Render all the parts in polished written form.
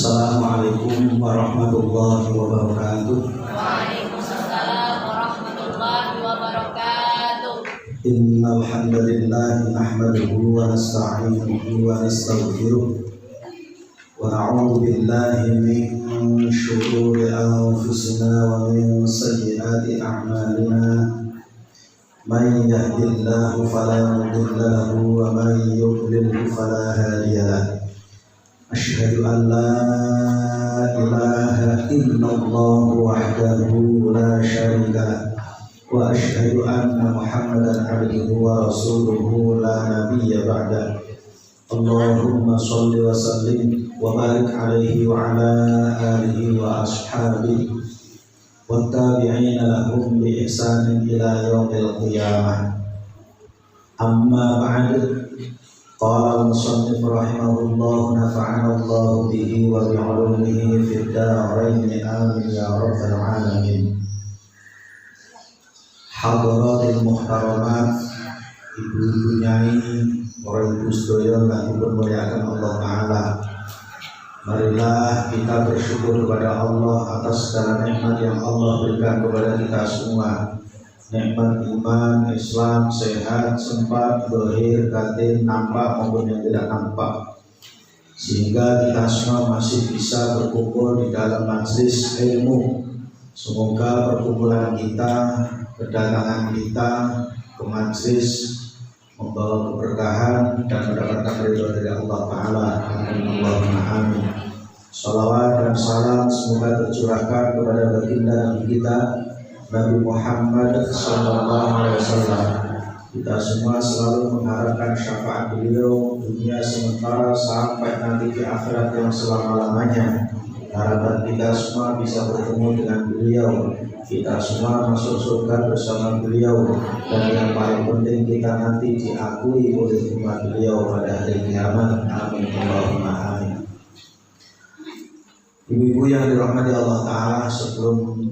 Assalamualaikum warahmatullahi wabarakatuh. Waalaikumsalam warahmatullahi wabarakatuh. Innal hamdalillah nahmaduhu wa nasta'inuhu wa nastaghfiruh wa na'udzu billahi min shururi anfusina wa min sayyiati a'malina. Man yahdihillahu fala mudilla lahu wa man yudlil fala hadiya lahu. Asyhadu an la ilaha illallah wahdahu la syarika lahu wa asyhadu anna Muhammadan abduhu wa rasuluhu la nabiyya ba'da. Allahumma shalli wa sallim wa barik alaihi wa ala alihi wa ashabihi wa tabi'ina lahum bi ihsanin ila yaumil qiyamah. Amma ba'du. Qala al-musannif rahimahullah nafa'ana Allah bihi wa bi'ulumihi fid dharain amin ya rabbal alamin. Hadaratil muhtaramat, ibu-ibu nyai, para ibu sedaya kang dimuliakan Allah Ta'ala. Marilah kita bersyukur kepada Allah atas segala nikmat yang Allah berikan kepada kita semua. Nikmat iman, Islam, sehat, sempat, zahir, batin, nampak maupun yang tidak nampak, sehingga kita semua masih bisa berkumpul di dalam majelis ilmu. Semoga perkumpulan kita, kedatangan kita ke majelis membawa keberkahan dan mendapatkan ridho dari Allah Ta'ala. Allahumma amin. Salawat dan salam semoga tercurahkan kepada baginda Nabi kita Nabi Muhammad sallallahu alaihi wasallam. Kita semua selalu mengharapkan syafaat beliau dunia sementara sampai nanti di akhirat yang selama-lamanya. Harapan kita semua bisa bertemu dengan beliau, kita semua masuk surga bersama beliau, dan yang paling penting kita nanti diakui oleh umat beliau pada hari kiamat. Amin Allahumma amin. Ibu-ibu yang dirahmati Allah Ta'ala, sebelum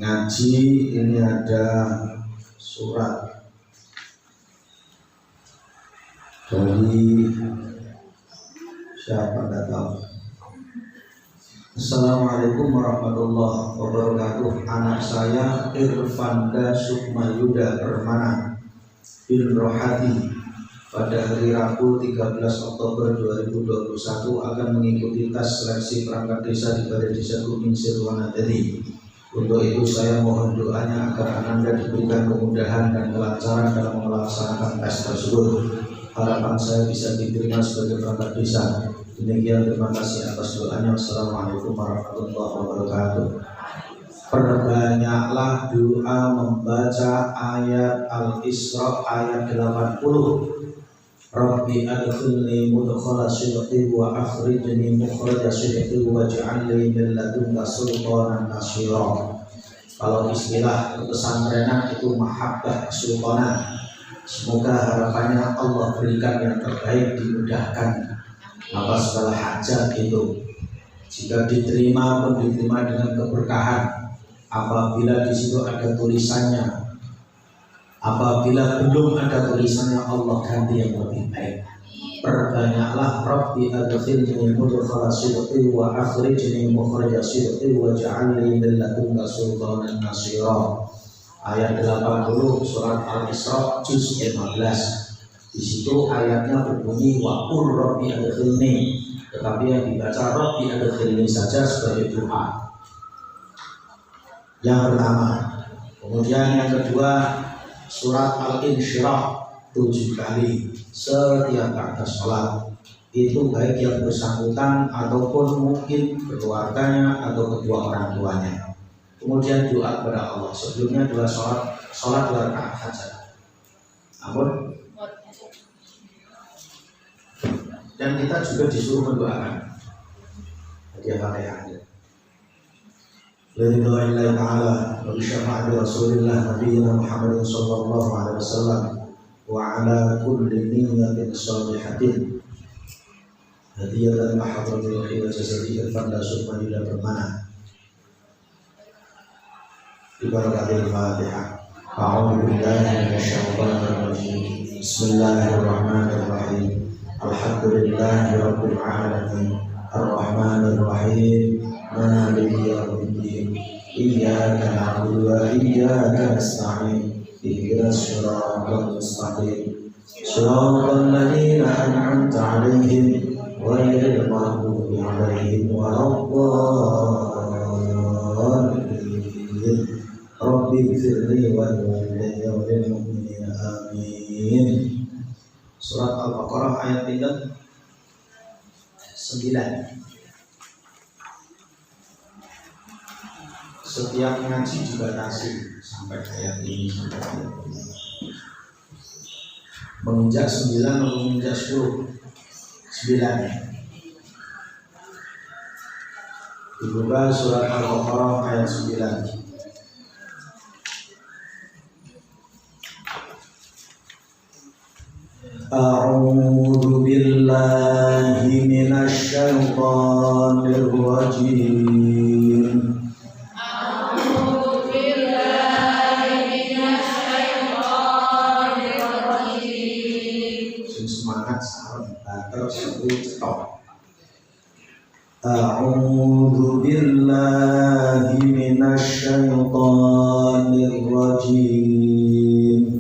ngaji ini ada surat dari siapa nggak tahu. Assalamualaikum warahmatullahi wabarakatuh. Anak saya Irfanda Sukmayuda Permana bin Rohati pada hari Rabu 13 Oktober 2021 akan mengikuti tes seleksi perangkat desa di Balai Desa Kuning Sirwanadadi. Untuk itu saya mohon doanya agar Ananda diberikan kemudahan dan kelancaran dalam melaksanakan tes tersebut. Harapan saya bisa diterima sebagai perangkat desa. Demikian, terima kasih atas doanya. Wassalamualaikum warahmatullahi wabarakatuh. Perbanyaklah doa membaca ayat Al-Isra ayat 80. Rabbi adkhilni mudkhala sidqi wa akhrijni mukhraja sidqi waj'alni min ladunka sultanan nasira. Kalau istilah pesantrenan itu mahabbah sultanan. Semoga harapannya Allah berikan yang terbaik, dimudahkan apa segala hajat itu. Jika diterima pun diterima dengan keberkahan. Apabila di situ ada tulisannya, apabila belum ada tulisannya, Allah ganti yang lebih baik. Perbanyaklah Rabbi adkhilni mudkhala sidqi wa akhrijni mukhraja sidqi waj'alni min ladunka sultanan nasira. Ayat 80 surat Al-Isra juz 15. Di situ ayatnya berbunyi wa qur rabbi adkhilni, tetapi yang dibaca Rabbi adkhilni saja sebagai doa. Yang pertama. Kemudian yang kedua, surat Al-Insyirah 7 kali setiap kata sholat. Itu baik yang bersangkutan ataupun mungkin keluarganya atau kedua orang tuanya. Kemudian doa kepada Allah. Sebelumnya dua sholat 2 rakaat saja. Ampun. Dan kita juga disuruh mendoakan. Hadiah Fatihah. Lillahi ta'ala wa bisyafa'ati Rasulillah Nabiyyina Muhammadin sallallahu alaihi wasallam wa ala kulli niyyatin shalihatin hadiyatan mahadratil wa jasadi Irfanda Sukmayuda Permana. Ibarakatil Fatihah. A'udzu billahi minasyaitonir rajim. Bismillahirrahmanirrahim. Alhamdulillah. Alhamdulillahi rabbil alamin. Ar-Rahmanir Rahim. Maliki yaumiddin. Iyyaka na'budu wa iyyaka nasta'in. Ihdinas siratal mustaqim. Shiratal ladzina an'amta 'alaihim ghairil maghdubi 'alaihim waladdallin. Rabbi ighfirli wa lil mu'minina amin. Surat Al-Baqarah ayat 9. Setiap ngaji dibatasi sampai ayat ini sampai ayat ini. Menginjak 9 atau menginjak 10? 9. Dibuka surat Al-Baqarah ayat 9. A'udzu billahi minasy syaithanir rajim. A'udzu billahi minasy syaithanir rajim. Sing semangat sareng terus cetok. A'udzu billahi minasy syaithanir rajim.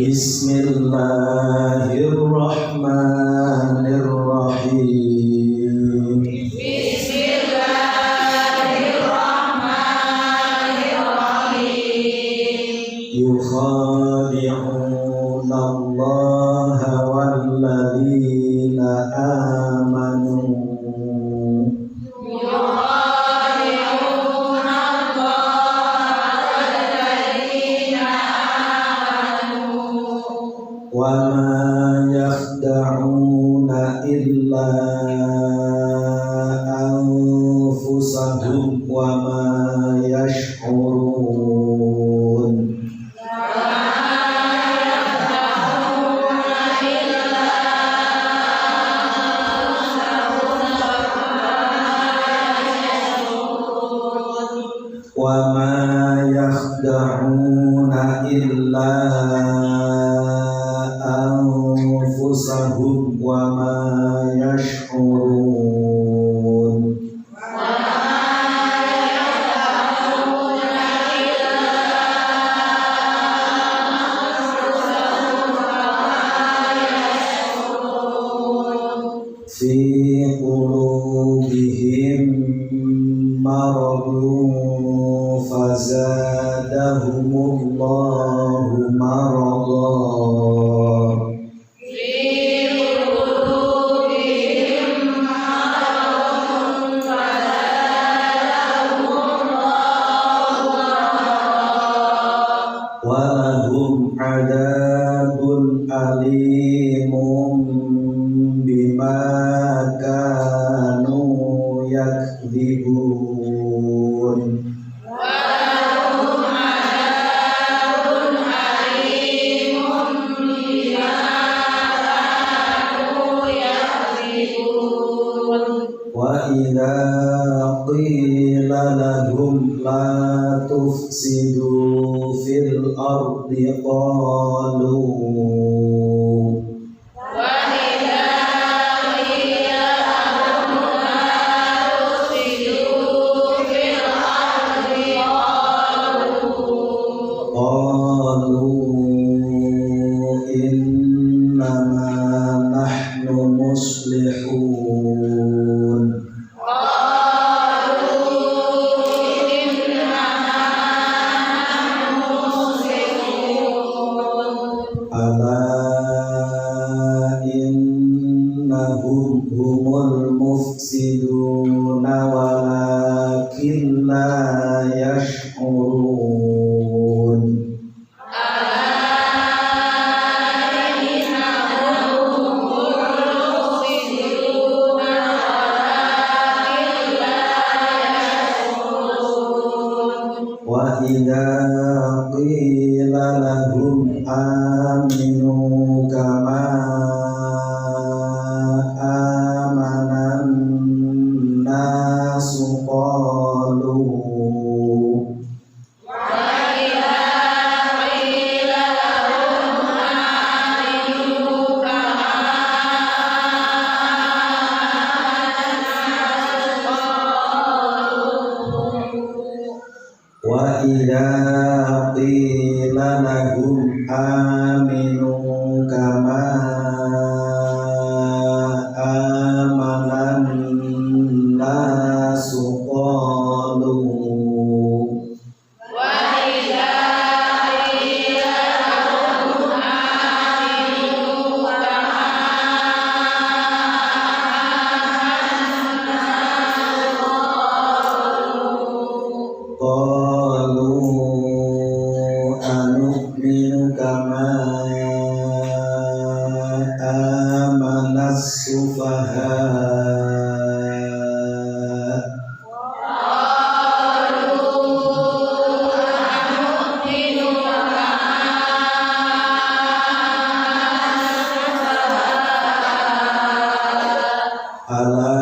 Bismillahirrahmanirrahim. Bismillahirrahmanirrahim. Yukhadi'una Allaha walladzina amanu. Wa ma yakhda'una illa anfusahum wa ma yash'urun. Wa ma yakhda'una illa anfusahum wa ma yash'urun. Fi qulubihim maradun fazadahumullahu maradan. Walahum adabun alimun bima kanu yakdzibun. Wa idza qila lahum la tufsidu fil ardi qalu innama nahnu muslihun. Ala innahum humul mufsiduna walakin la yash'urun. Wa idza qila lahum aminu kama amanan nasu qalu idza qila lahum aminu kama amanan nasu qalu anu'minu kama amanas sufaha ala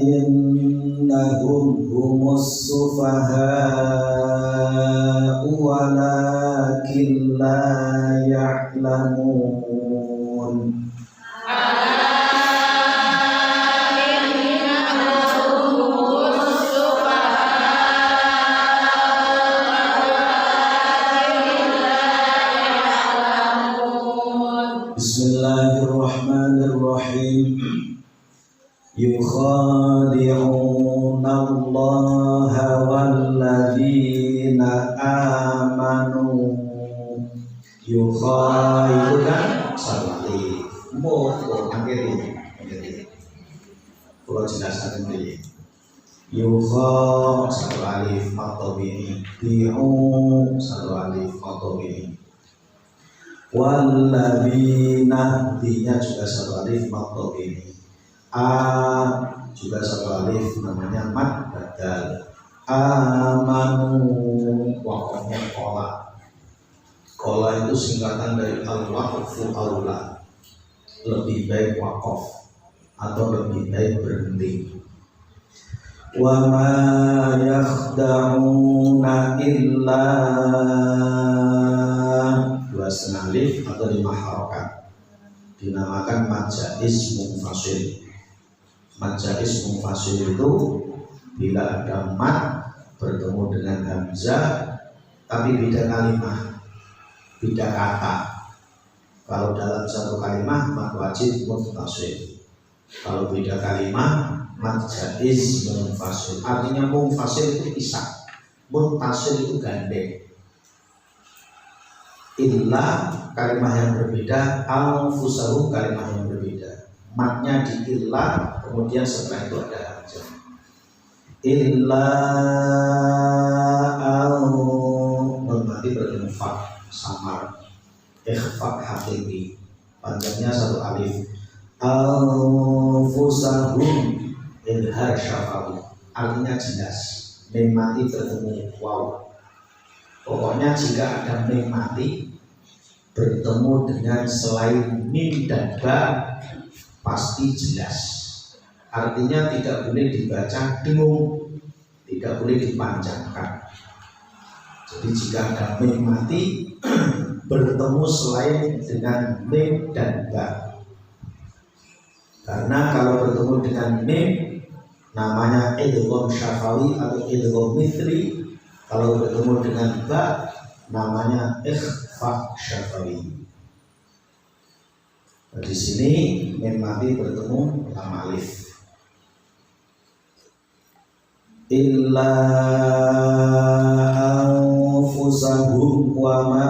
innahum humus sufaha walakin la ya'lamun. Bismillahirrahmanirrahim. Yukhadi'una Allaha walladzina amanu. Yukhadi'una salih. Mohon akhiri. Kalau jelaskan ini. Yukha salih matobi. Bi'u salih matobi. Walladzina dinya juga salih matobi. A juga satu alif namanya mad badal. Amanu wakofnya kola. Kola itu singkatan dari al-waqfu aula, lebih baik wakof atau lebih baik berhenti. Wa ma yakhda'una illa dua setengah alif atau 5 harokat, dinamakan majais munfasil. Majais munfasil itu bila ada mat bertemu dengan hamzah tapi beda kalimat, beda kata. Kalau dalam satu kalimat mat wajib munfasil, kalau beda kalimat majais munfasil. Artinya munfasil itu pisah, munfasil itu gandeng. Illa kalimat yang berbeda, al-fusahu kalimat yang berbeda. Matnya di illa, kemudian setelah itu ada hamzah. Illa al berarti bertemu fa samar, ikhfa hakiki, panjangnya satu alif. Al-fusahum ilhar syafawi, artinya jelas. Mim mati bertemu waw. Pokoknya jika ada mim mati bertemu dengan selain mim dan ba pasti jelas. Artinya tidak boleh dibaca dengung, tidak boleh dipanjangkan. Jadi jika ada mim mati bertemu selain dengan mim dan ba. Karena kalau bertemu dengan mim namanya idgham syafawi atau idgham mithli. Kalau bertemu dengan ba namanya ikhfa syafawi. Di sini mim mati bertemu lam alif. Illa anfusahum wa ma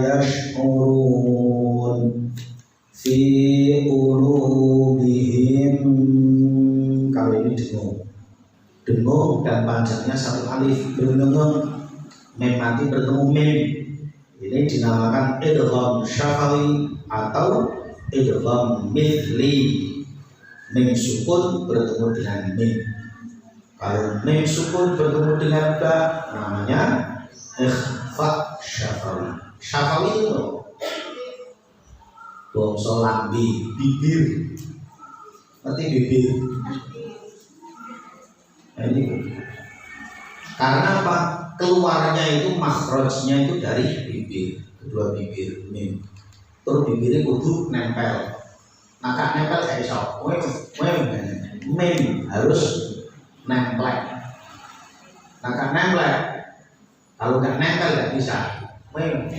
yash'urun fi qulubihim. Kalau ini dengung dan panjangnya satu alif. Dengung mim mati bertemu mim, ini dinamakan idgham syafawi atau idgham mithli. Mim sukun bertemu dengan mim. Kalau mim sukun bertemu dengan ba namanya ikhfa syafawi. Syafawi itu bangsa lambi, bibir. Nanti bibir. Nah, ini karena apa? Keluarnya itu makhrajnya itu dari bibir, kedua bibir mim. Terus bibirnya kudu nempel. Nah, kak nempel kayak iso. Mim harus nempel. Nah, kak nempel Kalau nggak nempel nggak bisa. Mem.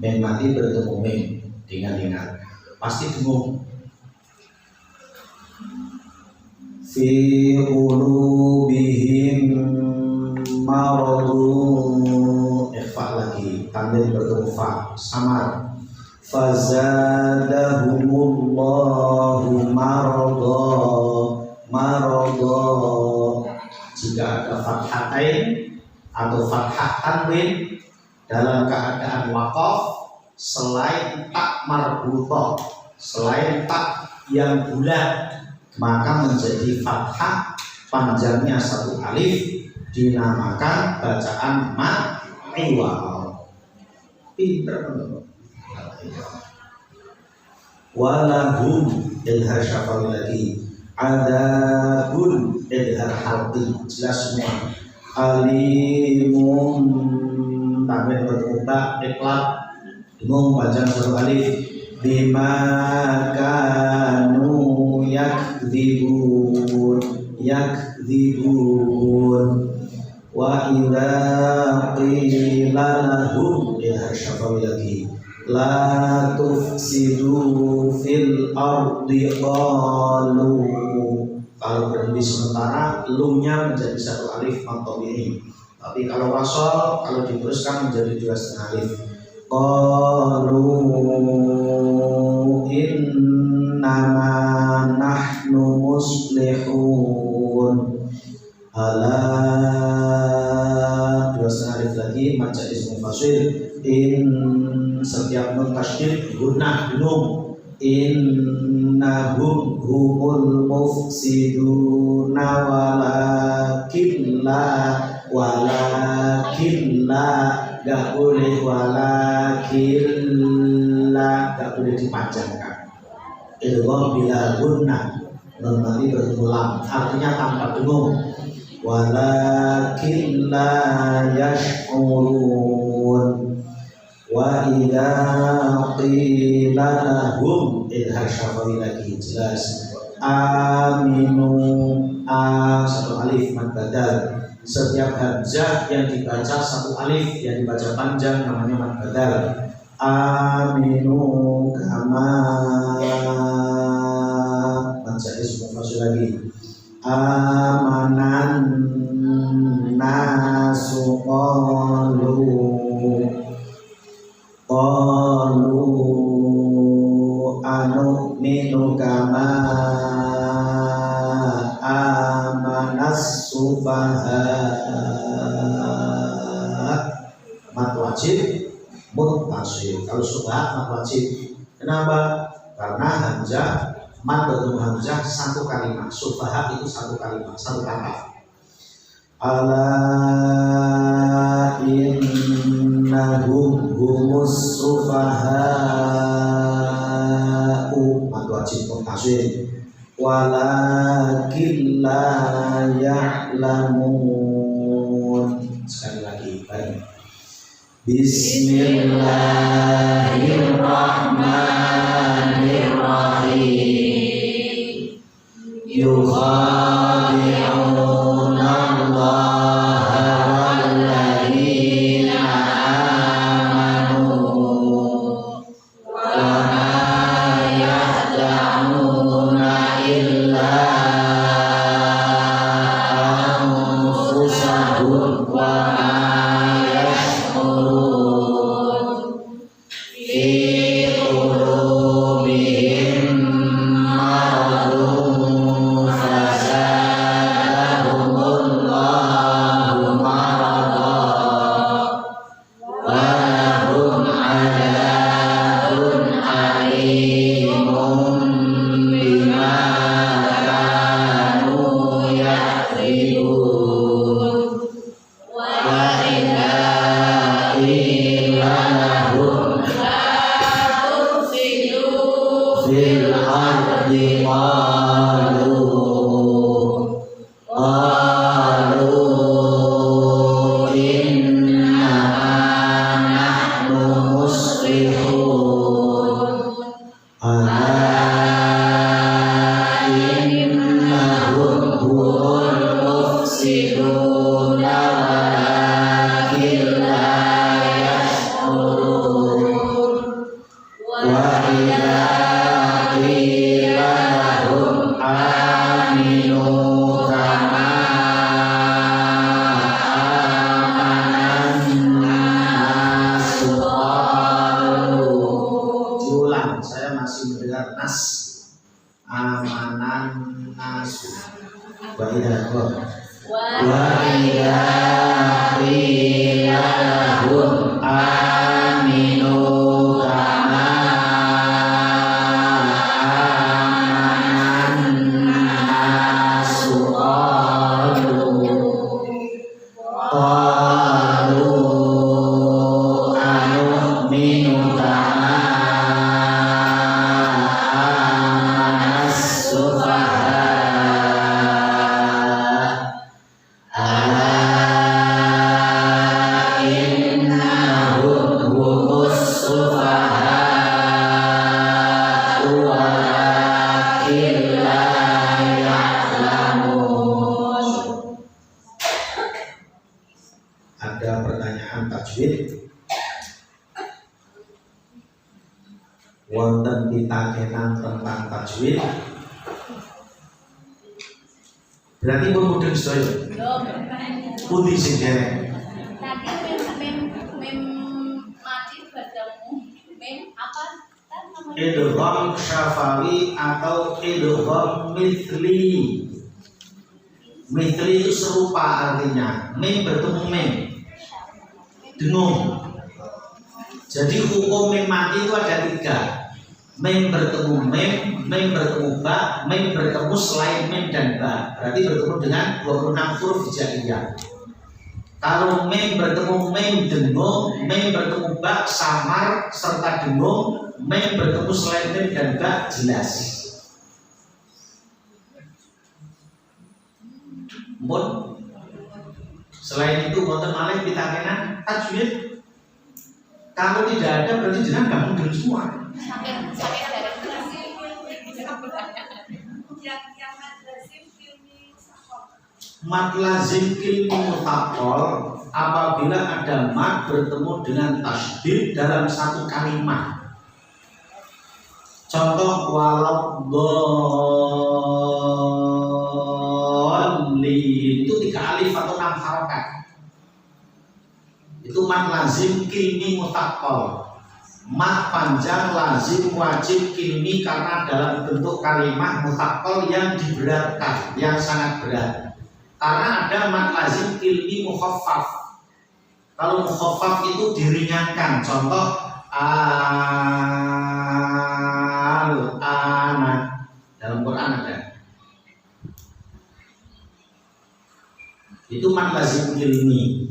Mem mati bertemu mem dengan ingat. Pasti dengung. Fi qulubihim maradun. Fa lagi, tanwin bertemu fa, samar. Fazadahumullahu maradha. Jika ada fathatain atau fathah tanwin dalam keadaan waqaf selain tak marbutah, selain tak yang bulat, maka menjadi fathah panjangnya satu alif dinamakan bacaan iwal. Pinter teman-teman. Walahum ilhar syafawi lagi, adabun ilhar halqi, jelas semua. Alimun tanwin bertemu ba, iqlab, bingung bacaan satu alif. Bima kanu yakdzibun wa idza qila lahum ilhar syafawi lagi, la tufsidu fil ardi qalu. Kalau berhenti sementara lumnya menjadi satu alif matobi. Tapi kalau wasol, kalau diteruskan menjadi 2,5 alif. Qalu innama nahnu muslihun. Ala 2,5 alif lagi maca ismu fasil. Setiap nun tasydid gunnah binum. Innahum humul mufsiduna walakin la gak boleh, walakin la gak boleh dipanjangkan. Ilgham bila gunnah, nun nanti bertemu lam, artinya tanpa bingung. Walakin la yash'urun. Wa idza qila lahum ilhar syafawi lagi, jelas. Aminu satu alif mad badal. Setiap hamzah yang dibaca satu alif yang dibaca panjang namanya mad badal. Aminu kama baca ismu fasil lagi. Amanan nasu qalu anu'minu kama amanas sufaha. Mat wajib muttasil. Kalau sufaha mat wajib. Kenapa? Karena hamzah mat bertemu hamzah satu kalimat. Sufaha itu satu kalimat, satu kata. Ala innahum humus sufaha'u, mad wajib muttasil. Walakin la ya'lamun. Sekali lagi, baik. Bismillahirrahmanirrahim. Yukhadi'una Allah walladzina amanu wa ma yahda'una illa anfusahum wa ma yash'urun. Fi qulubihim maradun fazadahumullahu marada wa lahum adabun alimun bima kanu yakdzibun. Wa idza qila lahum fil ardi qalu innama nahnu muslihun. Ala innahum humul mufsidun amanan nasu wa idza qila lahum aminu kama amanan nasu qalu anu'minu kama amanas sufaha innahum humus sufaha walakin la ya'lamun. Ada pertanyaan tajwid wonten pitakenan tentang tajwid berarti pun mudeng sedaya pundi sing dereng Tadi mem mati badamu mem apa namanya? idgham syafawi atau idgham mithli. Mithli itu serupa artinya, mim bertemu mim, dengung. Jadi hukum mim mati itu ada 3. Mim bertemu mim bertemu ba, mim bertemu selain mim dan ba. Berarti bertemu dengan 26 huruf hijaiyah. Kalau mim bertemu mim dengung, mim bertemu ba samar serta dengung, mim bertemu selain mim dan ba jelas. Mun selain itu wonten malih pitakenan tajwid. Kalau tidak ada berarti jenengan nggak mudeng semua. Sampai dari Mat lazim ilmi mutaqal apabila ada mat bertemu dengan tasydid dalam satu kalimat. Contoh walau dhalin itu 3 alif atau 6 harokat. Itu mat lazim ilmi mutaqal. Mat panjang lazim wajib kilmi karena dalam bentuk kalimat mutaqal yang diberatkan, yang sangat berat. Karena ada mat lazim kilmi mukhaffaf. Kalau mukhaffaf itu diringankan. Contoh al-ana dalam Quran ada. Itu mat lazim kilmi.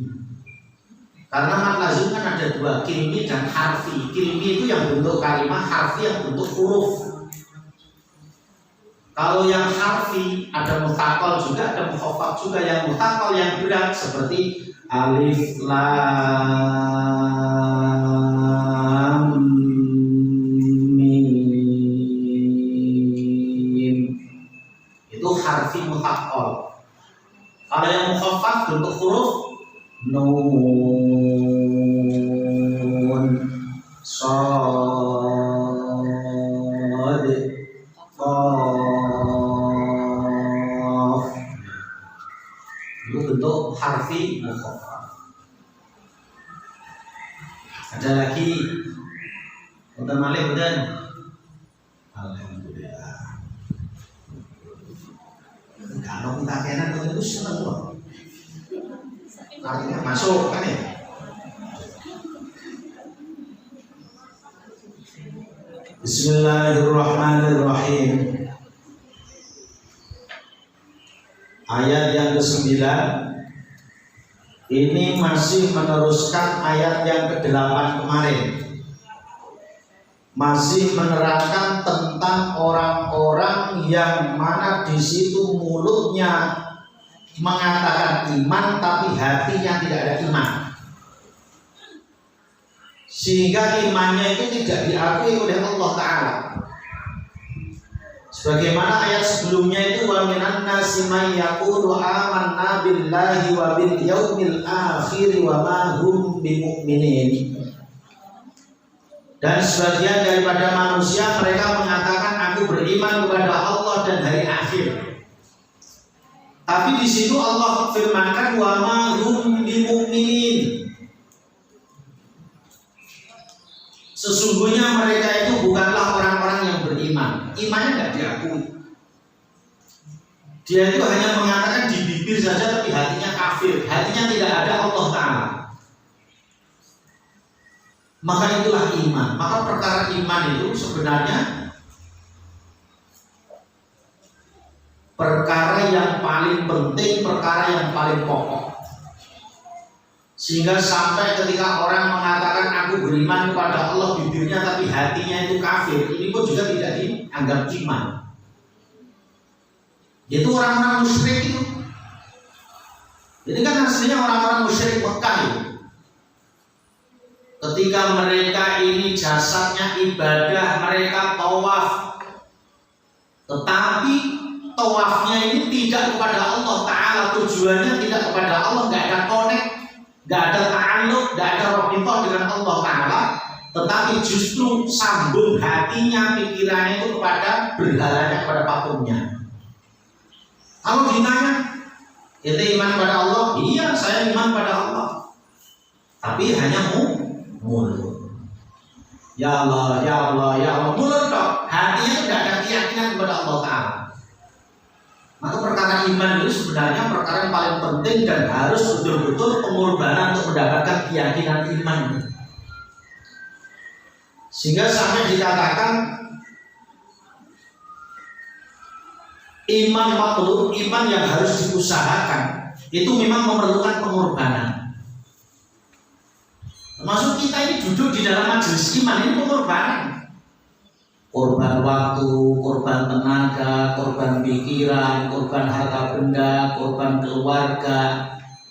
Karena mat lazim kan ada 2, kilmi dan harfi. Kilmi itu yang bentuk kalimat, harfi yang bentuk huruf. Kalau yang harfi ada mutaqal juga, ada mukhaffaf juga. Yang mutaqal yang berat seperti alif lam mim. Itu harfi mutaqal. Kalau yang mukhaffaf bentuk huruf nun shad qaf. Itu bentuk harfi mukhaffaf. Ada lagi untuk malih betul. Alhamdulillah. Kalau kita kenan itu seneng loh. Artinya masuk kan ya. Bismillahirrahmanirrahim. Ayat yang ke-9 ini masih meneruskan ayat yang ke-8 kemarin. Masih menerangkan tentang orang-orang yang mana di situ mulutnya mengatakan iman tapi hatinya tidak ada iman, sehingga imannya itu tidak diakui oleh Allah Ta'ala. Sebagaimana ayat sebelumnya itu wa minan nasi may yaqulu amanna billahi wa bil yaumil akhir wa ma hum bimu'minin. Dan sebagian daripada manusia mereka mengatakan aku beriman kepada Allah dan hari akhir. Tapi di situ Allah firmankan wa ma hum bimu'minin. Sesungguhnya mereka itu bukanlah orang-orang yang beriman. imannya nggak diakui. Dia itu hanya mengatakan di bibir saja, tapi hatinya kafir, hatinya tidak ada Allah Ta'ala. Maka itulah iman. Maka perkara iman itu sebenarnya perkara yang paling penting, perkara yang paling pokok. Sehingga sampai ketika orang mengatakan aku beriman kepada Allah bibirnya tapi hatinya itu kafir, ini pun juga tidak dianggap iman. Itu orang-orang musyrik itu. Ini kan aslinya orang-orang musyrik Mekah itu. Ketika mereka ini jasadnya ibadah, mereka tawaf, tetapi tawafnya ini tidak kepada Allah Ta'ala, tujuannya tidak kepada Allah, nggak ada connect, nggak ada ta'alluq, nggak ada rabithah dengan Allah Ta'ala, tetapi justru sambung hatinya, pikirannya itu kepada berhalanya, kepada patungnya. Kalau ditanya, itu iman pada Allah? Iya, saya iman pada Allah. Tapi hanya mulut. Ya Allah, ya Allah, ya Allah. Mulut dong. Hatinya tidak ada keyakinan kepada Allah Ta'ala. Maka perkara iman itu sebenarnya perkara yang paling penting dan harus betul-betul pengorbanan untuk mendapatkan keyakinan iman. Sehingga sampai dikatakan iman matlub, iman yang harus diusahakan, itu memang memerlukan pengorbanan. Termasuk kita ini duduk di dalam majelis iman, ini pengorbanan. Korban waktu, korban tenaga, korban pikiran, korban harta benda, korban keluarga,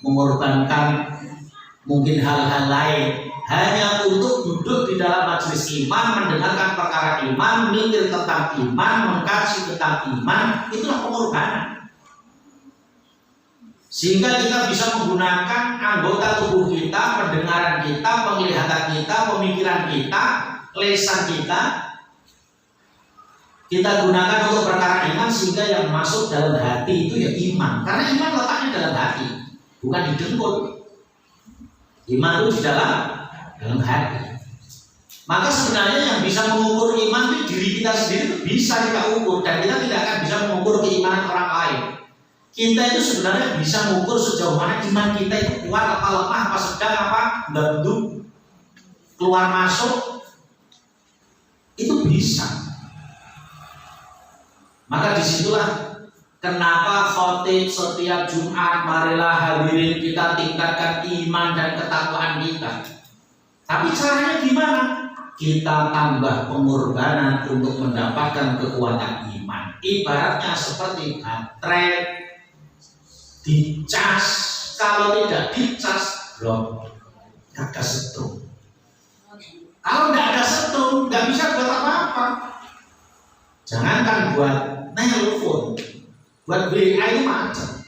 mengorbankan mungkin hal-hal lain hanya untuk duduk di dalam majelis iman, mendengarkan perkara iman, mikir tentang iman, mengkaji tentang iman, itulah pengorbanan. Sehingga kita bisa menggunakan anggota tubuh kita, pendengaran kita, penglihatan kita, pemikiran kita, lisan kita gunakan untuk perkara iman, sehingga yang masuk dalam hati itu ya iman. Karena iman letaknya dalam hati, bukan di dengkul. Iman itu di dalam hati. Maka sebenarnya yang bisa mengukur iman itu diri kita sendiri, bisa kita ukur, dan kita tidak akan bisa mengukur keimanan orang lain. Kita itu sebenarnya bisa mengukur sejauh mana iman kita itu kuat apa lemah, apa sedang, apa bentuk, keluar masuk, itu bisa. Maka disitulah kenapa khotib setiap Jumat, marilah hadirin kita tingkatkan iman dan ketakwaan kita. Tapi caranya gimana? Kita tambah pengorbanan untuk mendapatkan kekuatan iman. Ibaratnya seperti baterai dicas, kalau tidak dicas, belum ada setrum. Kalau tidak ada setrum, nggak bisa buat apa-apa. Jangankan buat nelpon, buat WA itu macam.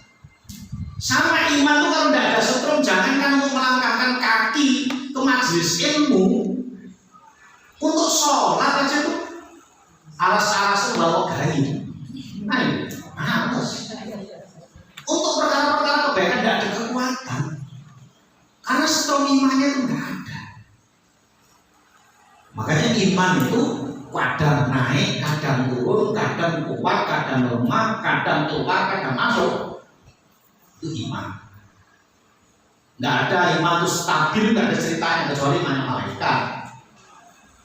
Sama iman itu kalau tidak ada setrum, jangankan untuk melangkahkan kaki ke majelis ilmu, untuk sholat aja tuh alas-alasan bawa gaji. Nah, males. Untuk perkara-perkara kebaikan tidak ada kekuatan, karena setrum imannya itu nggak ada. Makanya iman itu kadang naik, kadang turun, kadang kuat, kadang lemah, kadang keluar, kadang masuk. Itu iman. Nggak ada iman itu stabil, nggak ada ceritanya kecuali iman malaikat.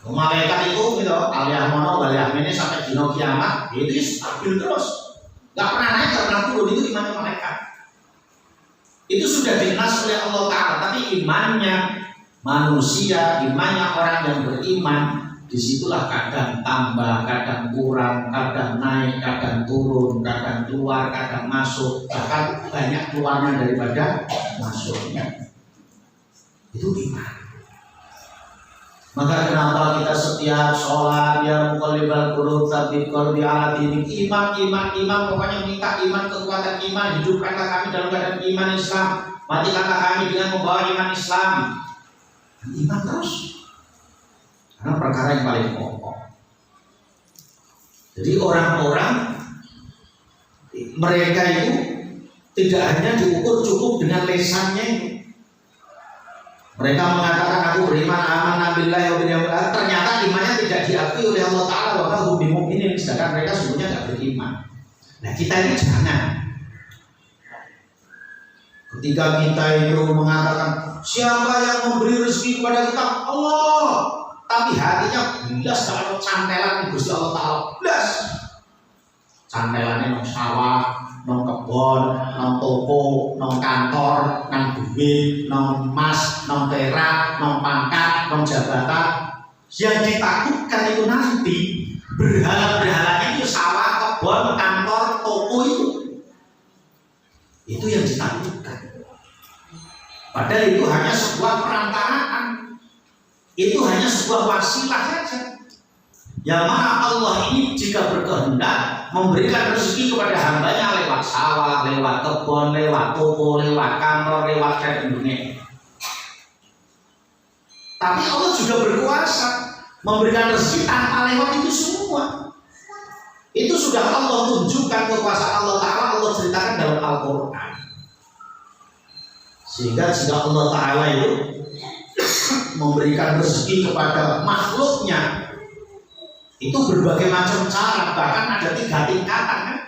Malaikat itu gitu, aliyahmono, waliyahmini sampai dino kiamat, itu stabil terus. Nggak pernah naik, nggak pernah turun, itu iman malaikat. Itu sudah dinas oleh Allah Ta'ala. Tapi imannya manusia, imannya orang yang beriman, disitulah kadang tambah, kadang kurang, kadang naik, kadang turun, kadang keluar, kadang masuk, bahkan banyak keluarnya daripada masuknya. Itu iman. Maka kenapa kita setiap sholat ya muqallibal qulub tsabbit qalbi ala dinik, iman, pokoknya minta iman, kekuatan iman, hidupkanlah kami dalam keadaan iman Islam, matikanlah kami dengan membawa iman Islam. Iman terus. Karena perkara yang paling pokok. Jadi orang-orang mereka itu tidak hanya diukur cukup dengan lesannya itu. Mereka mengatakan aku beriman amanah billahi wa bil yaumil akhir, ternyata imannya tidak diakui oleh Allah Ta'ala, wa hum bimu'minin, sedangkan mereka sebenarnya tidak beriman. Nah kita ini jangan. Ketika kita itu mengatakan siapa yang memberi rezeki kepada kita? Allah. Tapi hatinya belas kalau cantelan Gusti Allah Ta'ala, belas. Cantelannya nang sawah, nang kebon, nang toko, nang kantor, nang duit, nang emas, nang perak, nang pangkat, nang jabatan. Yang ditakutkan itu nanti berhala-berhalanya itu sawah, kebon, kantor, toko itu yang ditakutkan. Padahal itu hanya sebuah perantaraan, itu hanya sebuah wasilah saja. Yang mana Allah ini jika berkehendak memberikan rezeki kepada hambanya lewat sawah, lewat kebun, lewat toko, lewat kantor, lewat dunia. Tapi Allah juga berkuasa memberikan rezeki tanpa lewat itu semua. Itu sudah Allah tunjukkan kekuasaan Allah Ta'ala, Allah ceritakan dalam Al-Quran. Sehingga jika Allah Ta'ala itu memberikan rezeki kepada makhluknya, itu berbagai macam cara, bahkan ada 3 tingkatan kan?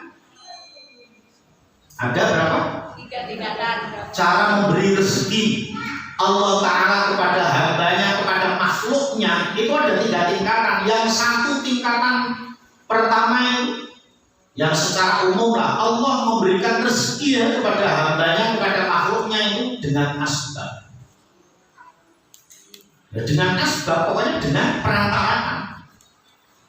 Ada berapa? 3 tingkatan. Cara memberi rezeki Allah Ta'ala kepada hambanya, kepada makhluknya, itu ada 3 tingkatan. Yang satu tingkatan pertama yang secara umum lah, Allah memberikan rezeki ya kepada hambanya, kepada makhluknya itu dengan asbab. Ya, dengan asbab, pokoknya dengan perantaraan.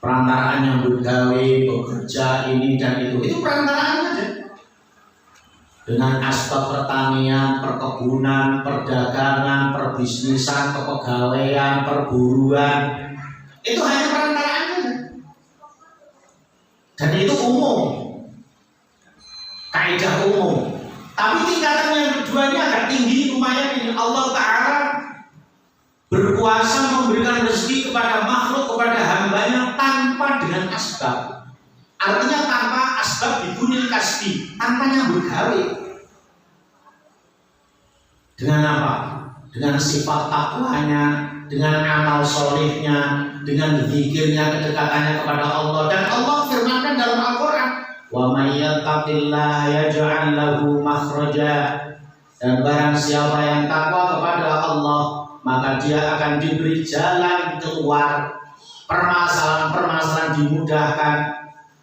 Perantaraan yang bergawe, bekerja, ini dan itu perantaraan aja. Dengan asbab pertanian, perkebunan, perdagangan, perbisnisan, kepegawaian, perburuan, itu hanya perantaraan aja. Dan itu umum, kaidah umum. Tapi tingkatan yang kedua ini agak tinggi, lumayan ini. Allah Ta'ala berkuasa memberikan rezeki kepada makhluk, kepada hambanya tanpa dengan asbab. Artinya tanpa asbab bidunil kasbi, tanpa nyambut gawe. Dengan apa? Dengan sifat takwanya, dengan amal solehnya, dengan zikirnya, kedekatannya kepada Allah. Dan Allah firmankan dalam Al-Quran, wa may yattaqillaha yaj'al lahu makhraja. Dan barang siapa yang takwa kepada Allah, maka dia akan diberi jalan keluar, permasalahan-permasalahan dimudahkan.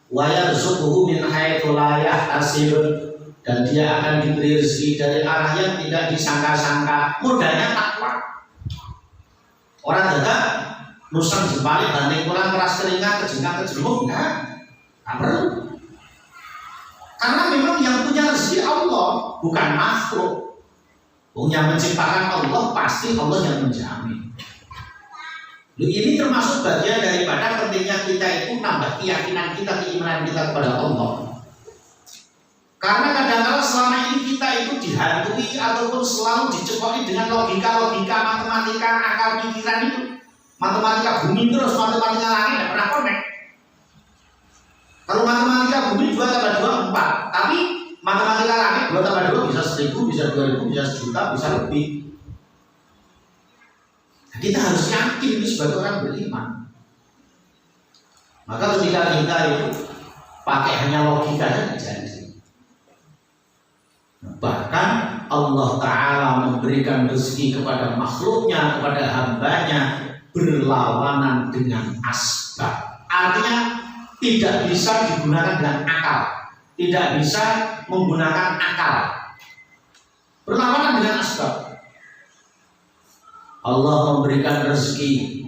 Wa yarzuquhu min haitsu la yahtasib, dan dia akan diberi rezeki dari arah yang tidak disangka-sangka. Modalnya takwa. Orang dadak nusang jempalik banding pulang keras keringat kejengkang kejeruk, enggak perlu. Karena memang yang punya rezeki Allah, bukan makhluk. Yang menciptakan Allah, pasti Allah yang menjamin. Ini termasuk bagian daripada pentingnya kita itu nambah keyakinan kita, keimanan kita kepada Allah. Karena kadang-kadang selama ini kita itu dihantui ataupun selalu dicekoki dengan logika-logika matematika, akal pikiran itu. Matematika bumi terus, matematika langit tidak pernah connect. Kalau matematika bumi 2 tambah 2 4, tapi matematika langit 2 tambah 2 bisa 1000, bisa 2000, bisa 1.000.000, bisa lebih. Nah, kita harus yakin itu sebagai orang beriman. Maka ketika kita itu pakai hanya logika saja jadi. Bahkan Allah Ta'ala memberikan rezeki kepada makhluknya, kepada hambanya, berlawanan dengan asbab. Artinya tidak bisa digunakan dengan akal, tidak bisa menggunakan akal, berlawanan dengan asbab. Allah memberikan rezeki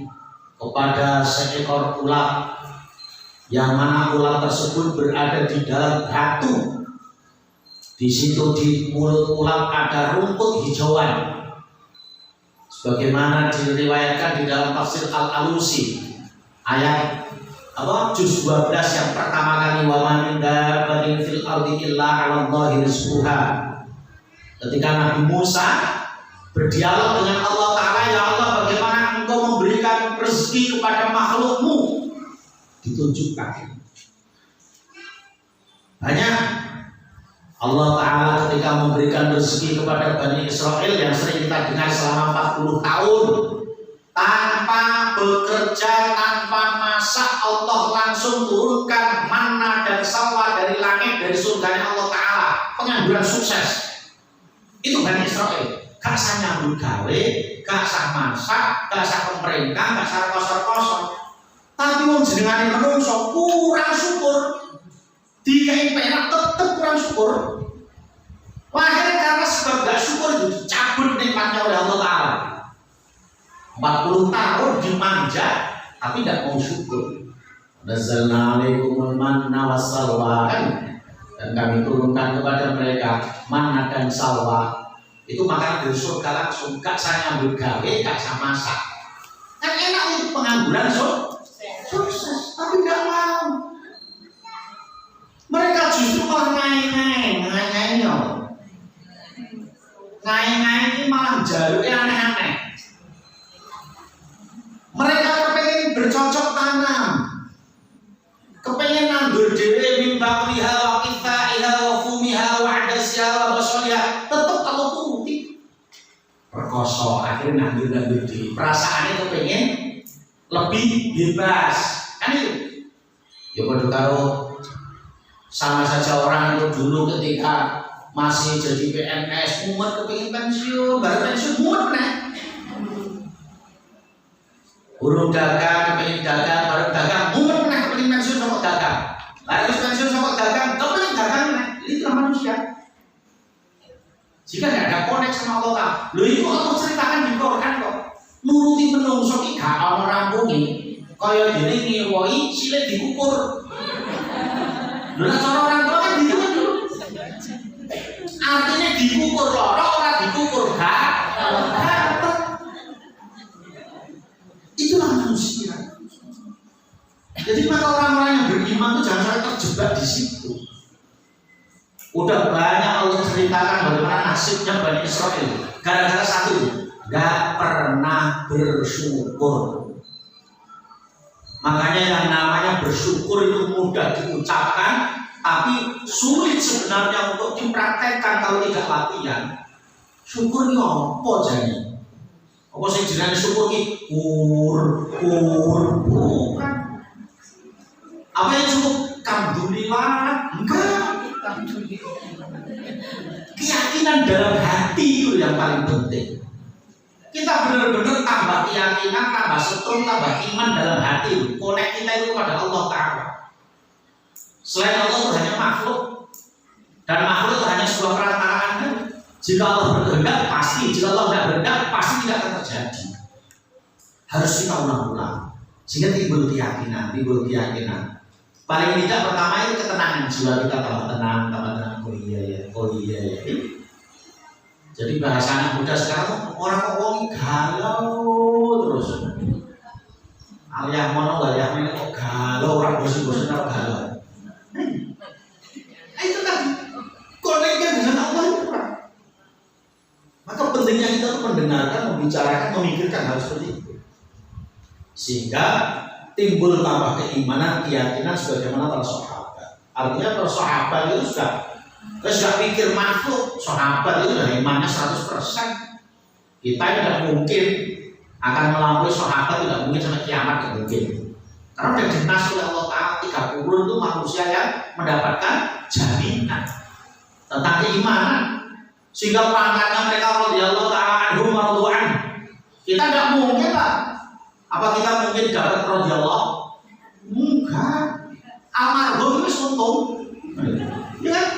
kepada seekor ulat, yang mana ulat tersebut berada di dalam batu. Di situ di mulut ulat ada rumput hijauan, sebagaimana diriwayatkan di dalam tafsir Al-Alusi ayat juz 12 yang pertama kali, wa man min dabbatin fil ardi illa 'ala Allahi rizquha. Ketika Nabi Musa berdialog dengan Allah Ta'ala, ya Allah, bagaimana engkau memberikan rezeki kepada makhlukmu, ditunjukkan banyak Allah Ta'ala ketika memberikan rezeki kepada Bani Israel yang sering kita dengar selama 40 tahun tanpa bekerja, tanpa masak, Allah langsung turunkan manna dan salwa dari langit, dari surganya Allah Ta'ala. Pengangguran sukses. Itu Bani Israel. Gak usah nyambut gawe, gak usah masak, gak usah pemerintah, gak usah kosor-kosor. Tapi wong jenengane menungso kurang syukur. Dikai penak tetep kurang syukur. Akhirnya karena sebab gak syukur itu dicabut nikmatnya oleh Allah Ta'ala. 40 tahun dimanja tapi tidak mau syukur. Nazzalna alaikumul manna wassalwa, dan kami turunkan kepada mereka manna dan salwa. Itu makanan dari surga langsung, gak saya nyambut gawe, gak saya masak. Kan enak itu pengangguran sukses, tapi gak mau. Mereka justru malah ngai-ngai ini malah jalurnya aneh-aneh. Mereka kepengen bercocok tanam, kepengen nandur dewe mimbakliha wa kithaiha wa fumiha wa adasya wa basoliha, tetep kalau turuti perkoso akhirnya nandur di perasaannya kepengen lebih bebas, kan itu. Ya pada kalau sama saja orang itu dulu ketika masih jadi PNS mumet kepengen pensiun, baru pensiun mumet nih. Burung dagang, kepengen dagang, baru dagang, mumet nih kepengen pensiun sama dagang. Lalu pensiun sama dagang, kepengen dagang nih. Itulah manusia. Jika tidak ada konek sama Allah, lo itu Allah ceritakan di Quran kok. Nuruti menungso iki gak ana rampunge. Kaya dene ngewohi sile dikukur. Lha cara orang tua kan gitu kan dulu. Artinya dikukur loro ora dikukur gak. Itulah manusia. Jadi maka orang-orang yang beriman itu jangan sampai terjebak di situ. Udah banyak Allah ceritakan bagaimana nasibnya Bani Israel. Gara-gara satu, gak pernah bersyukur. Makanya yang namanya bersyukur itu mudah diucapkan, tapi sulit sebenarnya untuk dipraktekkan kalau tidak latihan. Syukur ini apa jadi? Apa sih jenenge syukur ini? Bukan. Apa yang cukup? Alhamdulillah? Enggak. Keyakinan dalam hati itu yang paling penting. Kita benar-benar tambah keyakinan, tambah setrum, tambah iman dalam hati. Konek kita itu pada Allah Ta'ala. Selain Allah itu hanya makhluk, dan makhluk itu hanya sebuah perantaraan. Jika Allah berkehendak pasti, jika Allah tidak berkehendak pasti tidak akan terjadi. Harus kita ulang-ulang sehingga timbul keyakinan. Paling tidak pertama itu ketenangan jiwa kita, tambah tenang. Oh iya ya. Jadi bahasa anak muda sekarang orang ngomong galau terus. Aliyah mono aliyah ini kok galau, orang bosan-bosan apa galau. Itu kan koneknya dengan Allah itu kan. Maka pentingnya kita mendengarkan, membicarakan, memikirkan hal seperti itu. Sehingga timbul tambah keimanan, keyakinan sebagaimana para sahabat. Artinya para sahabat itu sudah pikir makhluk, sahabat itu dari imannya 100%. Kita tidak mungkin akan melampaui sahabat, tidak mungkin sampai kiamat, tidak mungkin. Karena sudah dinas oleh Allah Ta'ala 30 itu manusia yang mendapatkan jaminan tentang keimanan. Sehingga pangkatnya mereka radhiyallahu ta'ala anhum wa radhu'an. Kita tidak mungkin lah. Apa kita mungkin dapat radhiyallahu? Enggak. Almarhum itu untung. Ya kan?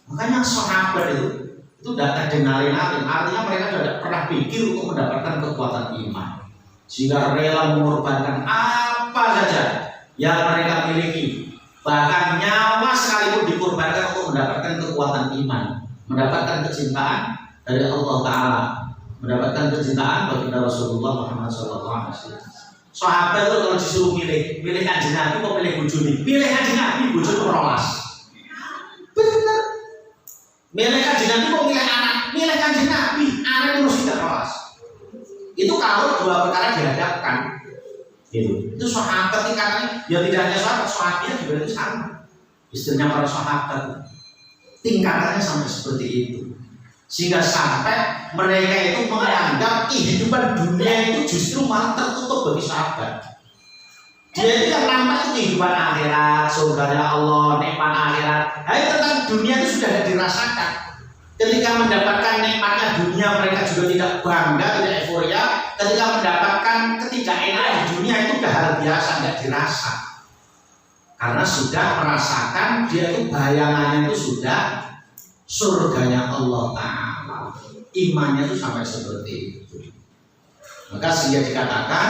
Makanya sahabat itu tidak adrenalin, artinya mereka tidak pernah pikir untuk mendapatkan kekuatan iman, sehingga rela mengorbankan apa saja yang mereka miliki, bahkan nyawa sekalipun dikorbankan untuk mendapatkan kekuatan iman, mendapatkan kecintaan dari Allah Ta'ala, mendapatkan kecintaan baginda Rasulullah Muhammad SAW. Sahabat itu kalau disuruh milih kanjeng Nabi mau pilih bojone, pilih kanjeng Nabi, bojone rolas. Benar. Milih kanjeng Nabi mau milih anak, milih kanjeng Nabi, anak terus tidak rolas. Itu kalau dua perkara dihadapkan. Itu sahabat tingkatannya, ya tidak hanya sahabat juga itu sama. Istrinya para sahabat tingkatannya sampai seperti itu. Sehingga sampai mereka itu menganggap kehidupan dunia itu justru malah tertutup bagi sahabat. Dia itu kan nampak kehidupan akhirat, surganya Allah, nikmat akhirat. Nah, tentang dunia itu sudah dirasakan. Ketika mendapatkan nikmatnya dunia, mereka juga tidak bangga, tidak euforia. Ketika mendapatkan ketidakenakan di dunia itu sudah hal biasa, tidak dirasa. Karena sudah merasakan, dia itu bayangannya itu sudah surganya Allah Ta'ala. Imannya itu sampai seperti itu. Maka sehingga dikatakan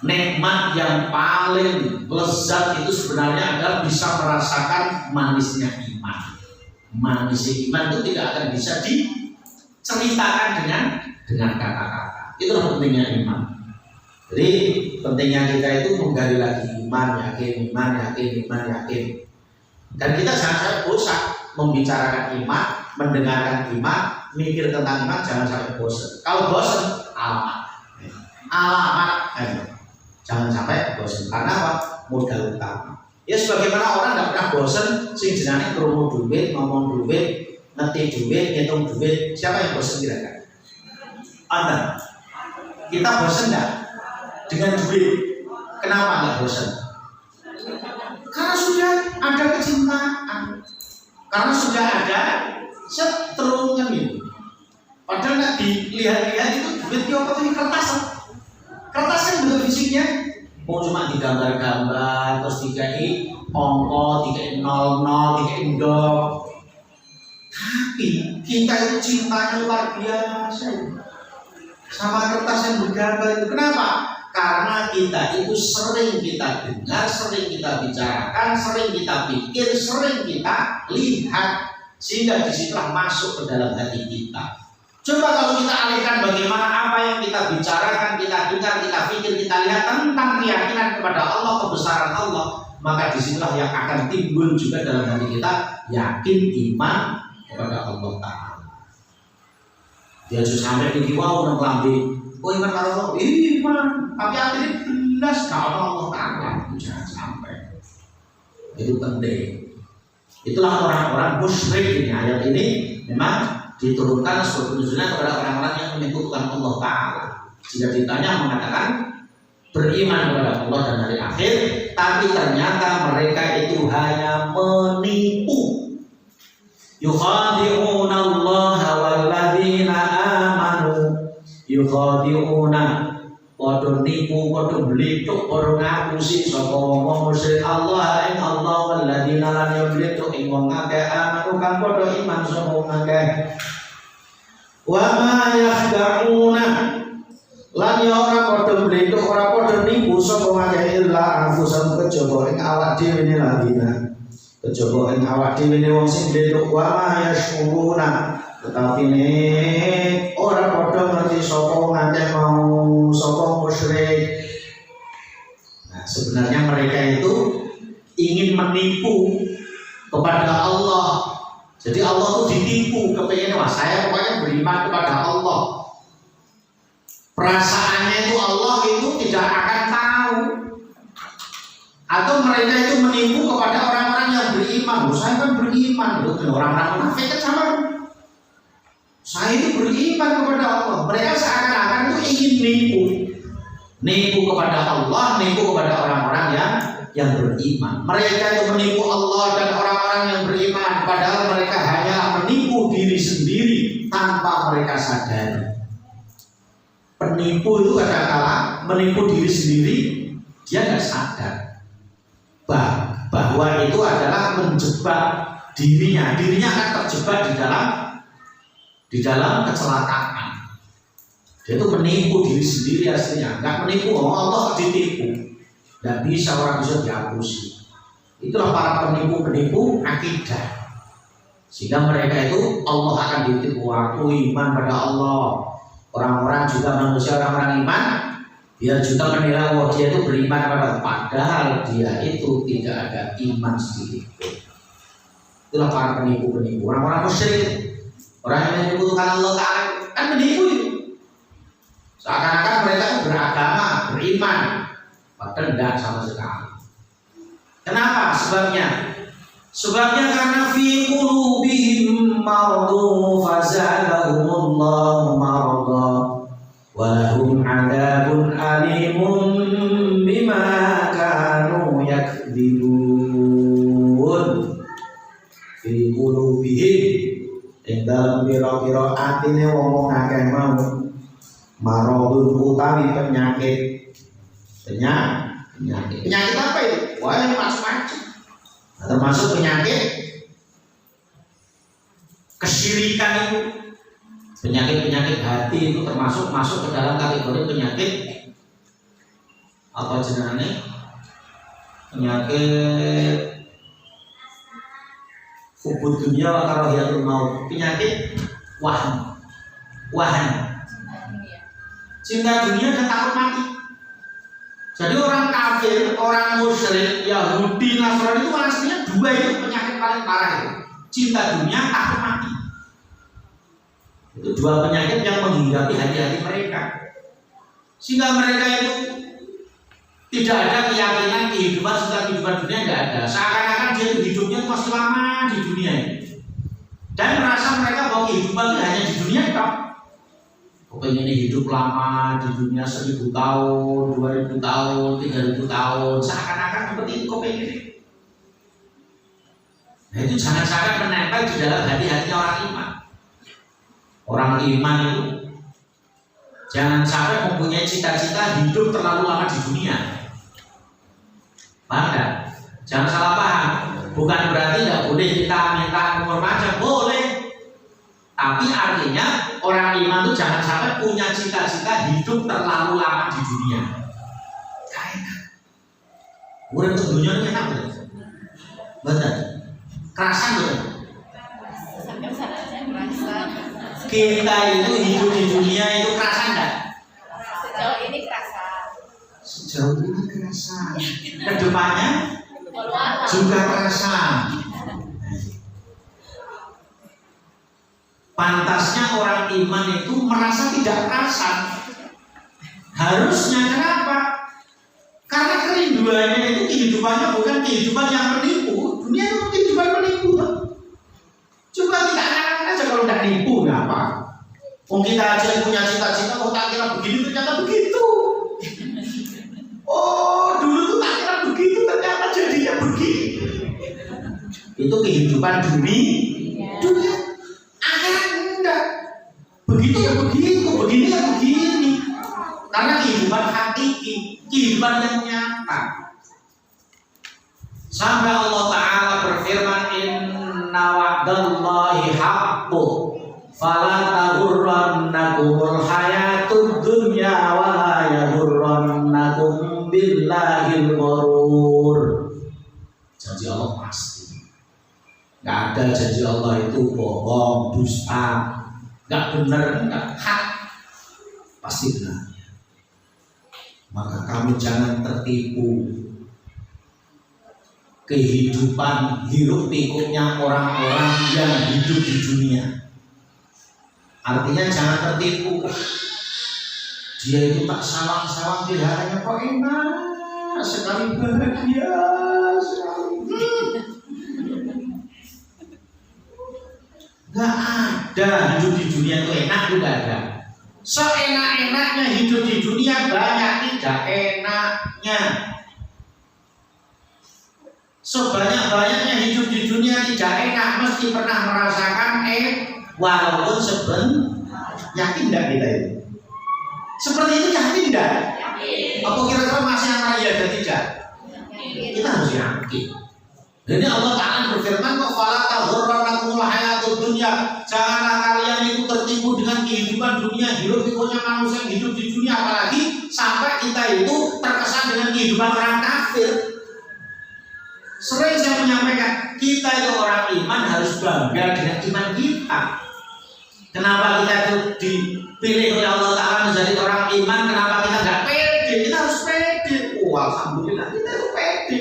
nikmat yang paling lezat itu sebenarnya adalah bisa merasakan manisnya iman. Manisnya iman itu tidak akan bisa diceritakan dengan kata-kata. Itulah pentingnya iman. Jadi pentingnya kita itu menggali lagi iman, yakin, iman, yakin, iman, yakin. Dan kita jangan sampai bosan membicarakan iman, mendengarkan iman, mikir tentang iman, jangan sampai bosan. Kalau bosan, alamat, jangan sampai bosan. Karena apa? Modal utama. Ya sebagaimana orang nggak pernah bosan, sing jenenge krungu duit, ngomong duit, ngerti duit, ngitung duit. Siapa yang bosan kira-kira? Anda. Kita bosan nggak dengan duit? Kenapa nggak bosan? Karena sudah ada kecintaan, karena sudah ada seterungan itu. Padahal nggak dilihat-lihat itu duitnya apa tuh kertas kan bentuk fisiknya mau cuma digambar-gambar terus dikai ongko, dikai 00, dikai dok. Tapi kita itu cintanya luar biasa sama kertas yang bergambar itu. Kenapa? Karena kita itu sering kita dengar, sering kita bicarakan, sering kita pikir, sering kita lihat, sehingga disitulah masuk ke dalam hati kita. Coba kalau kita alihkan bagaimana apa yang kita bicarakan, kita dengar, kita pikir, kita lihat tentang keyakinan kepada Allah, kebesaran Allah, maka disitulah yang akan timbul juga dalam hati kita yakin iman kepada Allah Ta'ala. Dia sudah sampai di wow nang lambe. Oh iman karo Allah, iman. Tapi akhirnya belas kalau Allah Ta'ala. Jangan sampai. Itu penting. Itulah orang-orang musyrik ini. Ayat ini memang diturunkan sebagai penunjukan kepada orang-orang yang menyebutkan Allah Ta'ala. Jika ditanya mengatakan beriman kepada Allah dan hari akhir, tapi ternyata mereka itu hanya menipu. Yukhadi'una Allah walladzina amanu. Yukhadi'una padha nipu, padha blethuk, padha ngapusi sapa wong musyrik Allah ing Allah walladzina lan yublethuk ing wong akeh amanu kang padha iman sapa wong akeh. Wa ma yakhda'una lan ya ora padha blethuk, ora padha nipu sapa akeh illa anfusahum kejaba ing awak dhewe ne ladina. Kejaba ing awak dhewe ne wong sing blethuk wa ma yashuruna. Tetapi ini orang bodoh ngerti sopong ngake mau sopong musyrik. Nah sebenarnya mereka itu ingin menipu kepada Allah. Jadi Allah itu ditipu, kepengen wah saya pokoknya beriman kepada Allah. Perasaannya itu Allah itu tidak akan tahu. Atau mereka itu menipu kepada orang-orang yang beriman. Saya kan beriman, orang-orang munafik kan sama. Saya itu beriman kepada Allah. Mereka seakan-akan itu ingin nipu kepada Allah, nipu kepada orang-orang yang beriman. Mereka itu menipu Allah dan orang-orang yang beriman, padahal mereka hanya menipu diri sendiri tanpa mereka sadari. Penipu itu kadang-kala menipu diri sendiri, dia nggak sadar bahwa itu adalah menjebak dirinya akan terjebak di dalam kecelakaan. Dia itu menipu diri sendiri aslinya, nggak menipu Allah, ditipu. Nggak bisa, orang bisa dihapusi. Itulah para penipu-penipu akidah. Sehingga mereka itu Allah akan ditipu. Aku iman pada Allah. Orang-orang juga manusia, orang-orang iman, dia juga menilai bahwa dia itu beriman pada, padahal dia itu tidak ada iman sedikit pun. Itulah para penipu-penipu, orang-orang musyrik. Orang yang menyebutkan Allah Ta'ala kan menipu itu. Seakan-akan mereka beragama, beriman, padahal tidak sama sekali. Kenapa? Sebabnya Sebabnya karena fi qulubihim maradun fazadahumullahu marada wa lahum adzabun alimun bima kanu yakdzibun. Fi qulubihim ing dalem pira-pira atine wong akeh mau maradun utawi penyakit apa itu? Wah, ini macam-macam. Termasuk penyakit kesyirikan itu, penyakit hati itu termasuk masuk ke dalam kategori penyakit apa jenenge? Penyakit hubud dunia wa karahiyatul maut, penyakit wahan. Cinta dunia dan takut mati. Jadi orang kafir, orang musyrik, Yahudi, Nasrani itu aslinya dua itu penyakit paling parah itu. Cinta dunia, takut mati. Itu dua penyakit yang menghinggapi hati-hati mereka. Sehingga mereka itu tidak ada keyakinan kehidupan setelah kehidupan dunia, tidak ada. Seakan-akan dia itu hidupnya masih lama di dunia ini. Dan merasa mereka bahwa kehidupan itu hanya di dunia itu. Pengen hidup lama di dunia 1000 tahun, 2000 tahun, 3000 tahun, seakan-akan seperti itu kok pengen. Nah itu jangan sampai menempel di dalam hati-hatinya orang iman. Orang iman itu jangan sampai mempunyai cita-cita hidup terlalu lama di dunia. Paham gak? Jangan salah paham. Bukan berarti tidak boleh kita minta umur panjang, boleh. Tapi artinya orang iman itu jangan sampai punya cita-cita hidup terlalu lama di dunia. Gak enak. Urip untuk dunia itu enak betul. Betul. Kerasan betul. Sampai sana saya merasa Kita itu hidup di dunia itu kerasa enggak? sejauh ini kerasa. Sejauh ini kerasa. Kedepannya Walau juga kerasa. Pantasnya orang iman itu merasa tidak kerasa. Harusnya kenapa? Karena kerinduannya itu kehidupannya bukan kehidupan yang menipu. Dunia itu kehidupan menipu. Coba kita angan aja kalau tidak nipu, ngapa? Kita aja punya cita-cita, tak kira begini ternyata begitu. Oh, dulu tuh tak kira begitu ternyata jadinya begini. Itu kehidupan dunia. Akhirat enggak. Begitu ya begitu, begini ya begini. Karena kehidupan hakiki, kehidupan yang nyata. Sampai Allah Ta'ala berfirman, inna wa'dallahi haqqun fala taghurrannakumul hayatud dunya wa la yaghurrannakum billahil ghurur. Janji Allah pasti. Gak ada janji Allah itu bohong, dusta, gak benar, gak hak, pasti benar. Maka kamu jangan tertipu kehidupan hiruk pikuknya orang-orang yang hidup di dunia. Artinya jangan tertipu. Dia itu tak sawang-sawang pilihannya kok enak sekali, bahagia sekali. Gak ada hidup di dunia itu enak, juga ada. Seenak-enaknya hidup di dunia banyak tidak enaknya. Sebanyak-banyaknya hidup di dunia tidak enak, mesti pernah merasakan walaupun yakin tidak kita itu? Seperti itu yakin tidak? Apa kira-kira masih antara ya dan tidak? Kita harus yakin. Jadi Allah Ta'ala berfirman, kok fala taghurrannakumul hayatud dunya. Janganlah kalian itu tertipu dengan kehidupan dunia, hidup pikuknya manusia yang hidup di dunia, apalagi sampai kita itu terkesan dengan kehidupan orang kafir. Sering saya menyampaikan, kita itu orang iman harus bangga dengan iman kita. Kenapa kita itu dipilih oleh Allah Ta'ala menjadi orang iman? Kenapa kita nggak pede? Kita harus pede. Alhamdulillah kita itu pede.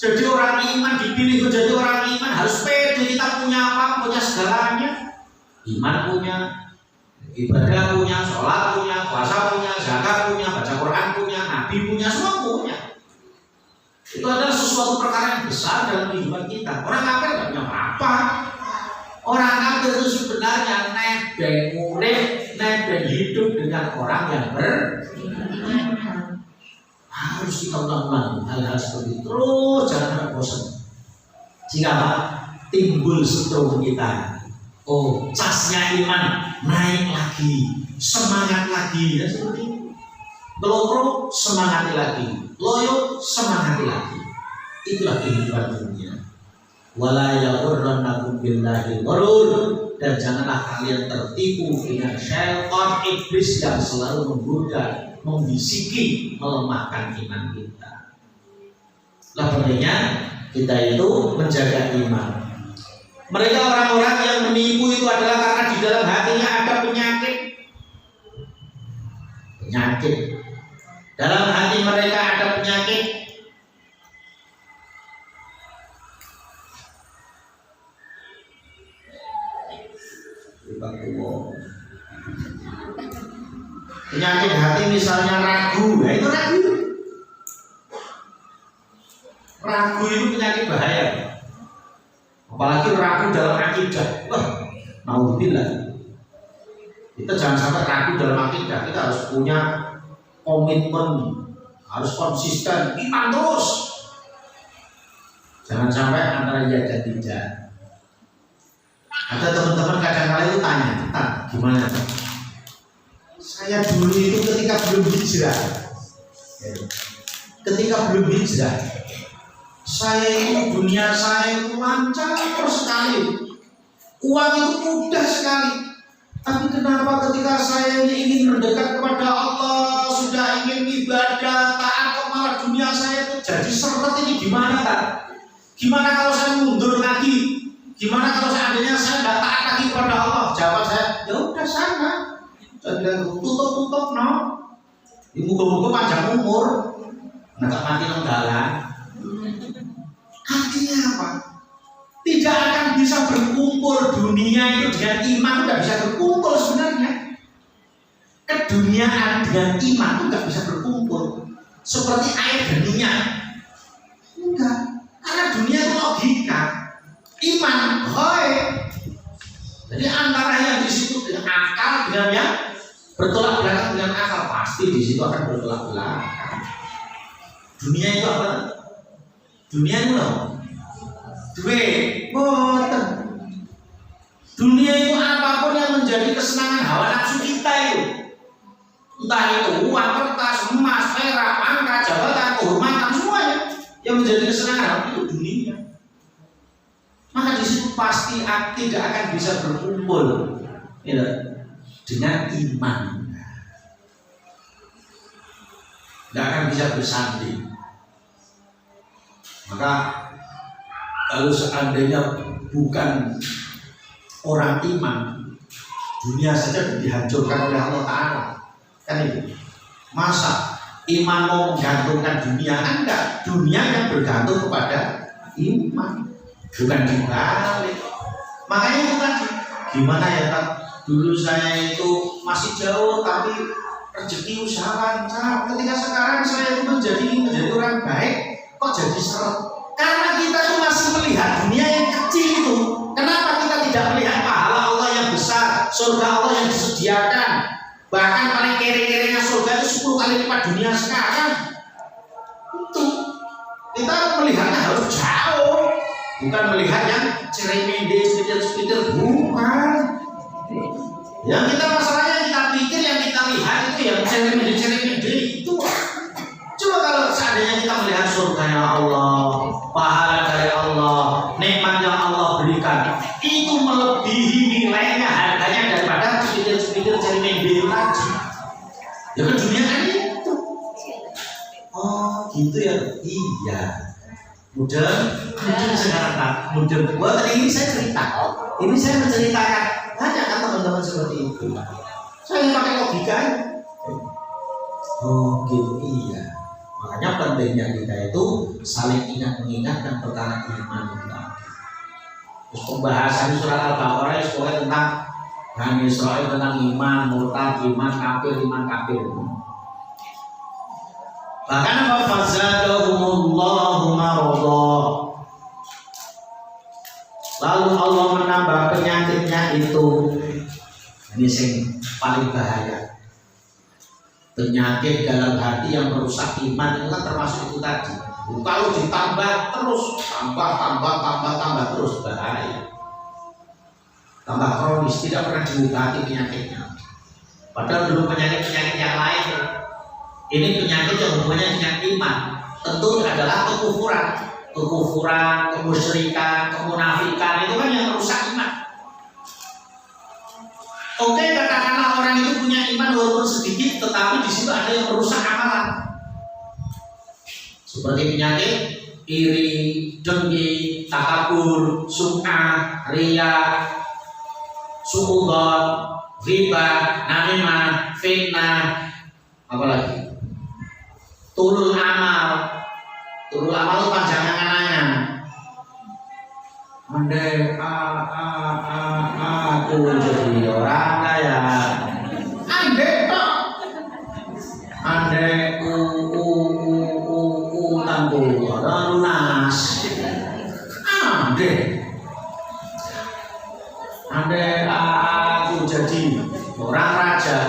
Jadi orang iman dipilih menjadi orang iman harus pede. Kita punya apa? Punya segalanya. Iman punya, ibadah punya, sholat punya, puasa punya, zakat punya, baca Quran punya, Nabi punya, semua punya. Itu adalah sesuatu perkara yang besar dalam kehidupan kita. Orang kafir nggak punya apa-apa. Orang kafir itu sebenarnya nebeng urip, nebeng hidup dengan orang yang beriman. Harus kita ulang-ulang hal-hal seperti itu. Terus jangan sampai bosan. Jika apa? Timbul setrum kita. Oh, casnya iman naik lagi, semangat lagi, ya seperti itu. Belokro semangati lagi, loyo semangati lagi. Itulah kehidupan dunia. Wala yaghurrannakum billahi ghurur, dan janganlah kalian tertipu dengan syaitan iblis yang selalu menggoda, membisiki, melemahkan iman kita. Lah pentingnya kita itu menjaga iman. Mereka orang-orang yang menipu itu adalah karena di dalam hatinya ada penyakit. Dalam hati mereka ada penyakit. Penyakit hati misalnya ragu, itu ragu. Ragu itu penyakit bahaya. Apalagi ragu dalam akidah. Naudzubillah. Kita jangan sampai ragu dalam akidah. Kita harus punya komitmen, harus konsisten, iman terus. Jangan sampai antara ya dan tidak. Ada teman-teman kadang-kadang itu tanya, gimana? Saya dulu itu ketika belum hijrah, saya itu dunia saya itu lancar sekali, uang itu mudah sekali. Tapi kenapa ketika saya ingin mendekat kepada Allah, sudah ingin ibadah, taat, kok malah dunia saya itu jadi seret? Ini gimana kan? Gimana kalau saya mundur lagi? Gimana kalau seandainya saya tidak taat lagi kepada Allah? Jawab saya, ya udah sana. Saya bilang tutup no. Ibu-ibu panjang umur, nggak mati nenggalan. Artinya apa? Tidak akan bisa berkumpul dunia itu dengan iman, tidak bisa berkumpul sebenarnya. Keduniaan dengan iman itu nggak bisa berkumpul. Seperti air dan minyak, enggak. Karena dunia itu logika, iman, hoi. Jadi antara yang di situ dengan akal dengan yang bertolak belakang dengan akal, pasti di situ akan bertolak belakang. Dunia itu apa? Dunia itu loh. Dunia itu apapun yang menjadi kesenangan hawa nafsu kita itu, entah itu uang, kertas, emas, perak, pangkat, jabatan, kehormatan, semuanya yang menjadi kesenangan itu dunia. Maka di situ pasti tidak akan bisa berkumpul ya, dengan iman. Tidak akan bisa bersanding. Maka kalau seandainya bukan orang iman, dunia saja dihancurkan oleh Allah Ta'ala. Kan itu. Masa iman mau menggantungkan dunia? Enggak. Dunia yang bergantung kepada iman, bukan dibalik. Makanya itu tadi, gimana ya Pak? Dulu saya itu masih jauh tapi rezeki usaha lancar. Ketika sekarang saya itu menjadi orang baik, kok jadi seret? Karena kita tuh masih melihat dunia yang kecil itu. Kenapa kita tidak melihat pahala Allah yang besar, surga Allah yang disediakan? Bahkan paling kere-kerenya surga itu 10 kali lipat dunia sekarang. Itu kita melihatnya harus jauh, bukan melihat yang ceremende, spider, bukan. Yang kita masalahnya kita pikir, yang kita lihat itu yang ceremende itu. Coba kalau seandainya kita melihat surga yang Allah, pahala dari Allah, nikmat yang Allah berikan, itu melebihi nilainya, harganya daripada spider ceremende lagi. Ya kan dunia kan itu. Oh gitu ya. Iya. Mudah sekarang tak. Mudah. Buat ini saya cerita. Ini saya menceritakan. Banyak kan teman-teman seperti itu. Saya pakai logika. Oh gitu iya. Makanya pentingnya kita itu saling mengingatkan perkara iman kita. Terus pembahasan surat Al-Baqarah sekolah tentang Bani Israil, tentang iman, murtad, iman kafir. Bahkan apa fazadahumullahu maradha. Lalu Allah menambah penyakitnya itu. Ini yang paling bahaya. Penyakit dalam hati yang merusak iman itu kan termasuk itu tadi. Kalau ditambah terus, tambah terus, bahaya. Tambah kronis, tidak pernah diobati penyakitnya. Padahal dulu penyakit-penyakit yang lain, ini penyakit yang hubungannya dengan iman. Tentu adalah kekufuran, kemusyrikan, kemunafikan, itu kan yang merusak iman. Oke, katakanlah orang itu punya iman walaupun sedikit, tetapi di situ ada yang merusak amalan. Seperti penyakit iri, dengki, takabur, sum'ah, riya, su'udzon, ghibah, namimah, fitnah, apalagi tulul amal. Tulul amal itu panjang angan-angan. Andai aku jadi orang kaya, andai utangku orang lunas, andai aku jadi orang raja.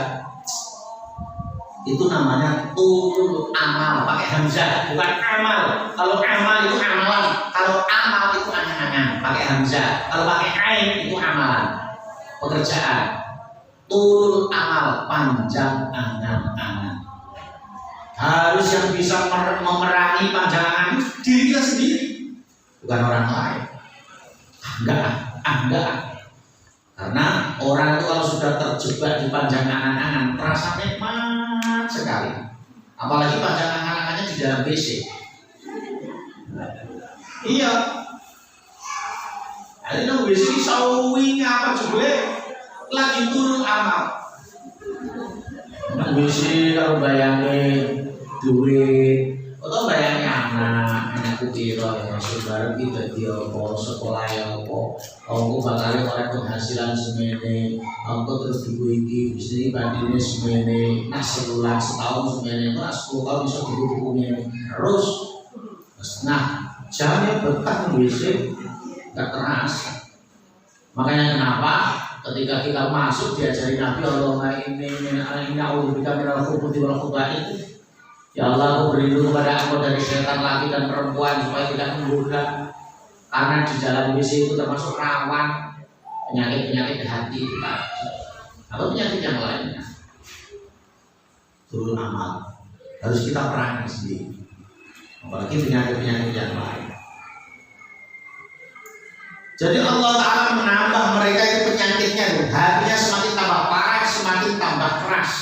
Itu namanya tulul amal, pakai hamzah, bukan amal. Kalau amal itu amalan, kalau amal itu angan-angan, pakai hamzah. Kalau pakai ain itu amalan, pekerjaan. Tulul amal, panjang angan-angan. Harus yang bisa memerangi panjang angan diri kita sendiri, bukan orang lain. Enggak. Karena orang itu kalau sudah terjebak di panjang angan-angan, terasa nikmat sekali. Apalagi panjang angan-angannya di dalam WC. Iya. Ada nang WC sawi apa jebule lagi turun amal. Nang WC kalau bayangin duit, atau bayangin anakku kira ya masuk bareng kita dia apa sekolah ya apa. Aku bakal oleh penghasilan semene, aku terus ibu iki bisnis bandine semene, nah sebulan setahun semene, nah 10 tahun bisa dibukunya terus. Nah jamnya betah WC nggak terasa. Makanya kenapa ketika kita masuk diajari Nabi Allahumma ini a'udzubika minal khubuthi wal khaba'ith. Ya Allah, aku berlindung kepada engkau dari setan laki dan perempuan supaya tidak menggoda. Karena di dalam WC itu termasuk rawan penyakit-penyakit hati kita atau penyakit yang lainnya. Turun amal harus kita perangi sendiri, apalagi penyakit-penyakit yang lain. Jadi Allah Ta'ala menambah mereka itu penyakitnya, hatinya semakin tambah parah, semakin tambah keras.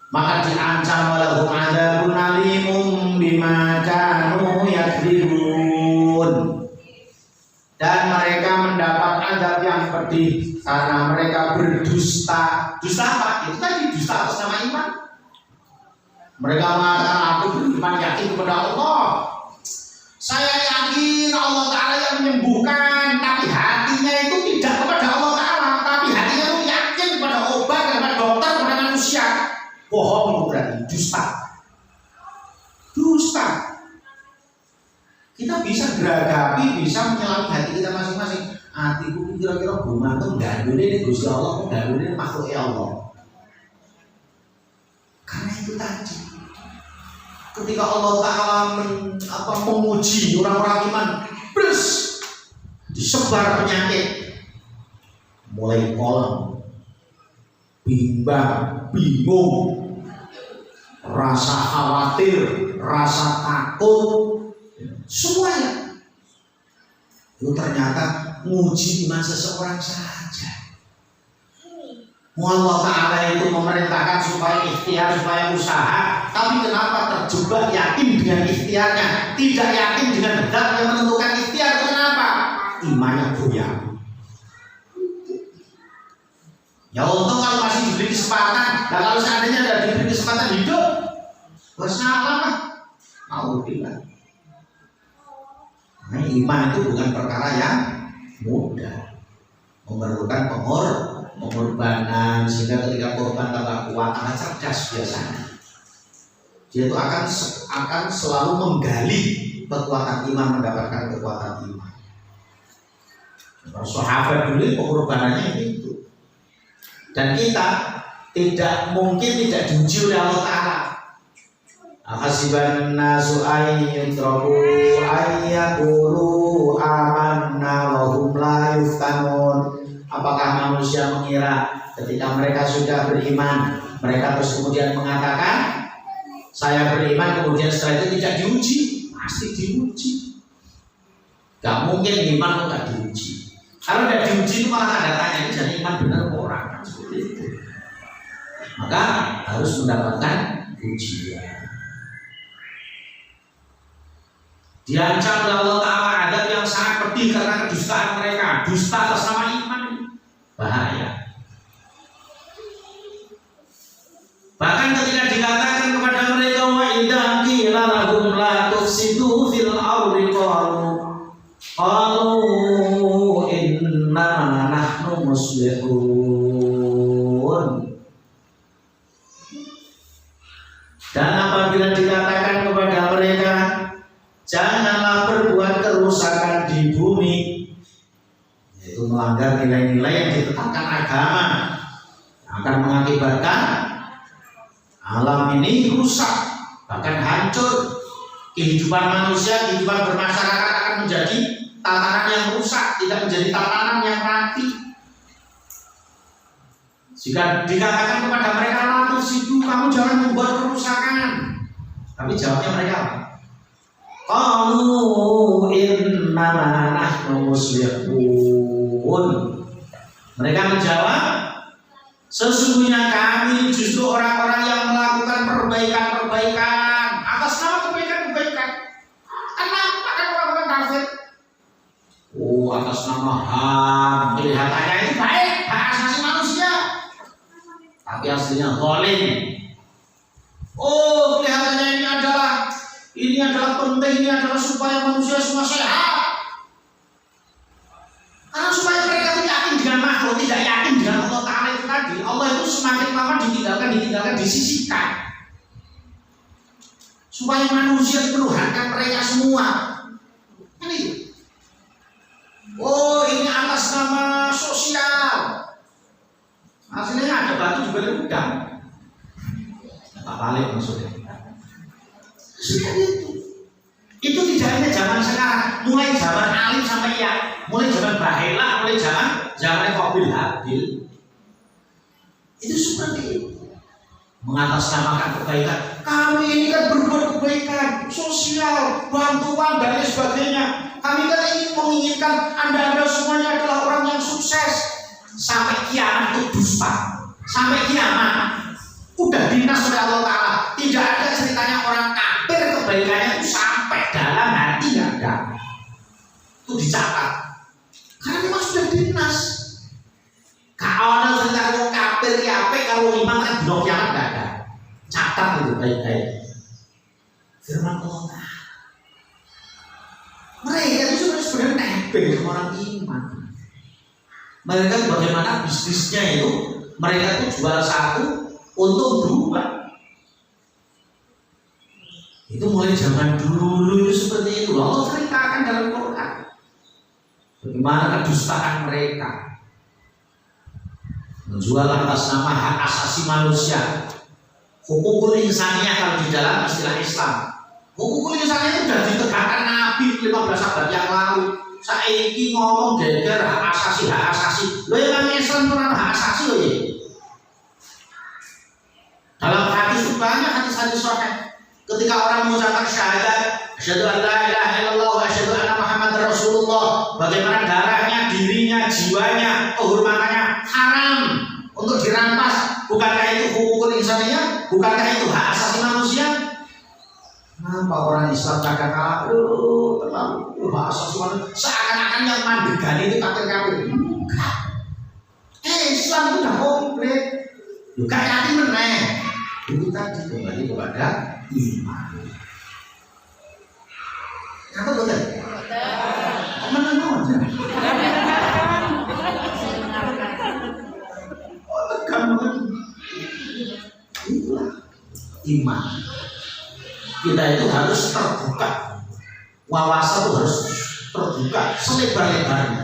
Maka diancam walahum adzabun alimum bima kanu yakdzibun. Dan mereka mendapat azab yang pedih karena mereka berdusta. Dusta apa? Itu tadi dusta atas nama iman. Mereka mengatakan aku beriman yakin kepada Allah. Saya yakin Allah Ta'ala yang menyembuhkan, tapi hatinya itu tidak kepada Allah Ta'ala, tapi hatinya itu yakin kepada obat, kepada dokter, kepada manusia. Bohong itu berarti dusta. Kita bisa geragapi, bisa menyelami hati kita masing-masing. Hatiku kira-kira gumantung gandul ini Gusti Allah, gandul ini makhluk Allah. Karena itu tadi, ketika Allah Ta'ala memuji orang-orang iman, plus disebar penyakit, mulai kolong, bimbang, bingung, rasa khawatir, rasa takut, semuanya itu ternyata muji iman seseorang saja. Allah Ta'ala itu memerintahkan supaya ikhtiar, supaya usaha, tapi kenapa terjebak yakin dengan ikhtiarnya, tidak yakin dengan zat yang menentukan ikhtiar? Kenapa? Imannya goyah. Ya untung kalau masih diberi kesempatan. Nah kalau seandainya tidak diberi kesempatan hidup, bersalah lah. Mau bilang. Nah, iman itu bukan perkara yang mudah, memerlukan pengorbanan, sehingga ketika korban tambah kuat, tambah cerdas biasanya. Dia itu akan selalu menggali kekuatan iman, mendapatkan kekuatan iman. Para sahabat dulu pengorbanannya itu. Dan kita tidak mungkin tidak diuji oleh Allah Ta'ala. Hasiban nasu ayyutraku ayyakulu amanna wa hum la yuftanun. Apakah manusia mengira ketika mereka sudah beriman, mereka terus kemudian mengatakan saya beriman, kemudian setelah itu tidak diuji? Pasti diuji. Gak mungkin iman kok gak diuji. Kalau tidak diuji itu malah ada tanya, ini jadi iman benar orang kan seperti itu. Maka harus mendapatkan ujian. Diancam oleh Allah Ta'ala adab yang sangat pedih karena kedustaan mereka. Dusta atas nama iman, bahaya. Bahkan ketika dikatakan kepada mereka wa idza qila lahum la tufsidu fil ardi qalu inna nahnu muslihun. Dan apabila dikatakan kepada mereka janganlah berbuat kerusakan di bumi, yaitu melanggar nilai-nilai yang ditetapkan agama, akan mengakibatkan alam ini rusak, bahkan hancur. Kehidupan manusia, kehidupan bermasyarakat akan menjadi tatanan yang rusak, tidak menjadi tatanan yang rapi. Jika dikatakan kepada mereka lalu situ, kamu jangan membuat kerusakan, tapi jawabnya mereka apa? Qalu innama nahnu muslihun. Mereka menjawab, sesungguhnya kami justru orang-orang yang melakukan perbaikan-perbaikan atas nama kebaikan-kebaikan. Kenapa kan orang-orang kafir? Oh, atas nama HAM, kelihatannya itu baik, hak asasi manusia, tapi aslinya zalim. Oh, kelihatannya ini adalah penting, ini adalah supaya manusia semua sehat. Karena supaya mereka tidak yakin dengan makhluk, tidak yakin dengan Allah Ta'ala itu tadi. Allah itu semakin lama ditinggalkan, disisihkan. Supaya manusia menuhankan mereka semua. Ini. Oh, ini atas nama sosial. Hasilnya ada batu juga ada udang. Tak balik maksudnya. Seperti itu. Itu tidak hanya zaman sekarang, mulai zaman alim sampai ya, mulai zaman Bahela, mulai zaman Qabil Habil. Itu seperti itu. Mengatasnamakan kebaikan. Kami ini kan berbuat kebaikan, sosial, bantuan dan lain sebagainya. Kami kan ingin menginginkan Anda semuanya adalah orang yang sukses. Sampai kiamat itu dusta. Sampai kiamat udah dinas oleh Allah Ta'ala. Tidak ada ceritanya orang kafir kebaikannya itu sampai dalam hati, nggak ada. Itu dicatat. Karena memang sudah dinas. Kalau ada cerita orang kafir kafir, kalau iman kan blok yang nggak ada. Catat itu baik-baik. Firman Allah Ta'ala. Mereka itu sebenarnya nebeng sama orang iman. Mereka bagaimana bisnisnya itu? Mereka itu jual satu untuk dua. Itu mulai zaman dulu itu seperti itu. Allah ceritakan dalam Quran bagaimana kedustaan mereka, menjual atas nama hak asasi manusia. Hukukul insaniyah kalau di dalam istilah Islam, hukukul insaniyah itu sudah ditegakkan Nabi 15 abad yang lalu. Saiki ngomong geger hak asasi. Lo yang Islam pernah hak asasi lo ya. Dalam hadis itu banyak hadis-hadis sahih. Ketika orang mengucapkan syahadat, asyhadu an la ilaha illallah wa asyhadu anna Muhammadar Rasulullah, bagaimana darahnya, dirinya, jiwanya, kehormatannya haram untuk dirampas. Bukankah itu hukukul insaniyah? Bukankah itu hak asasi manusia? Kenapa orang Islam kadang-kadang terlalu hak asasi manusia? Seakan-akan yang mandegani itu kafir-kafir. Bukan. Islam itu sudah komplit. Juga yakin meneh. Itu tadi kembali kepada iman. Apa betul? Mana aja. Oh, tegang banget. Itulah iman. itu harus terbuka, wawasan itu harus terbuka selebar-lebarnya.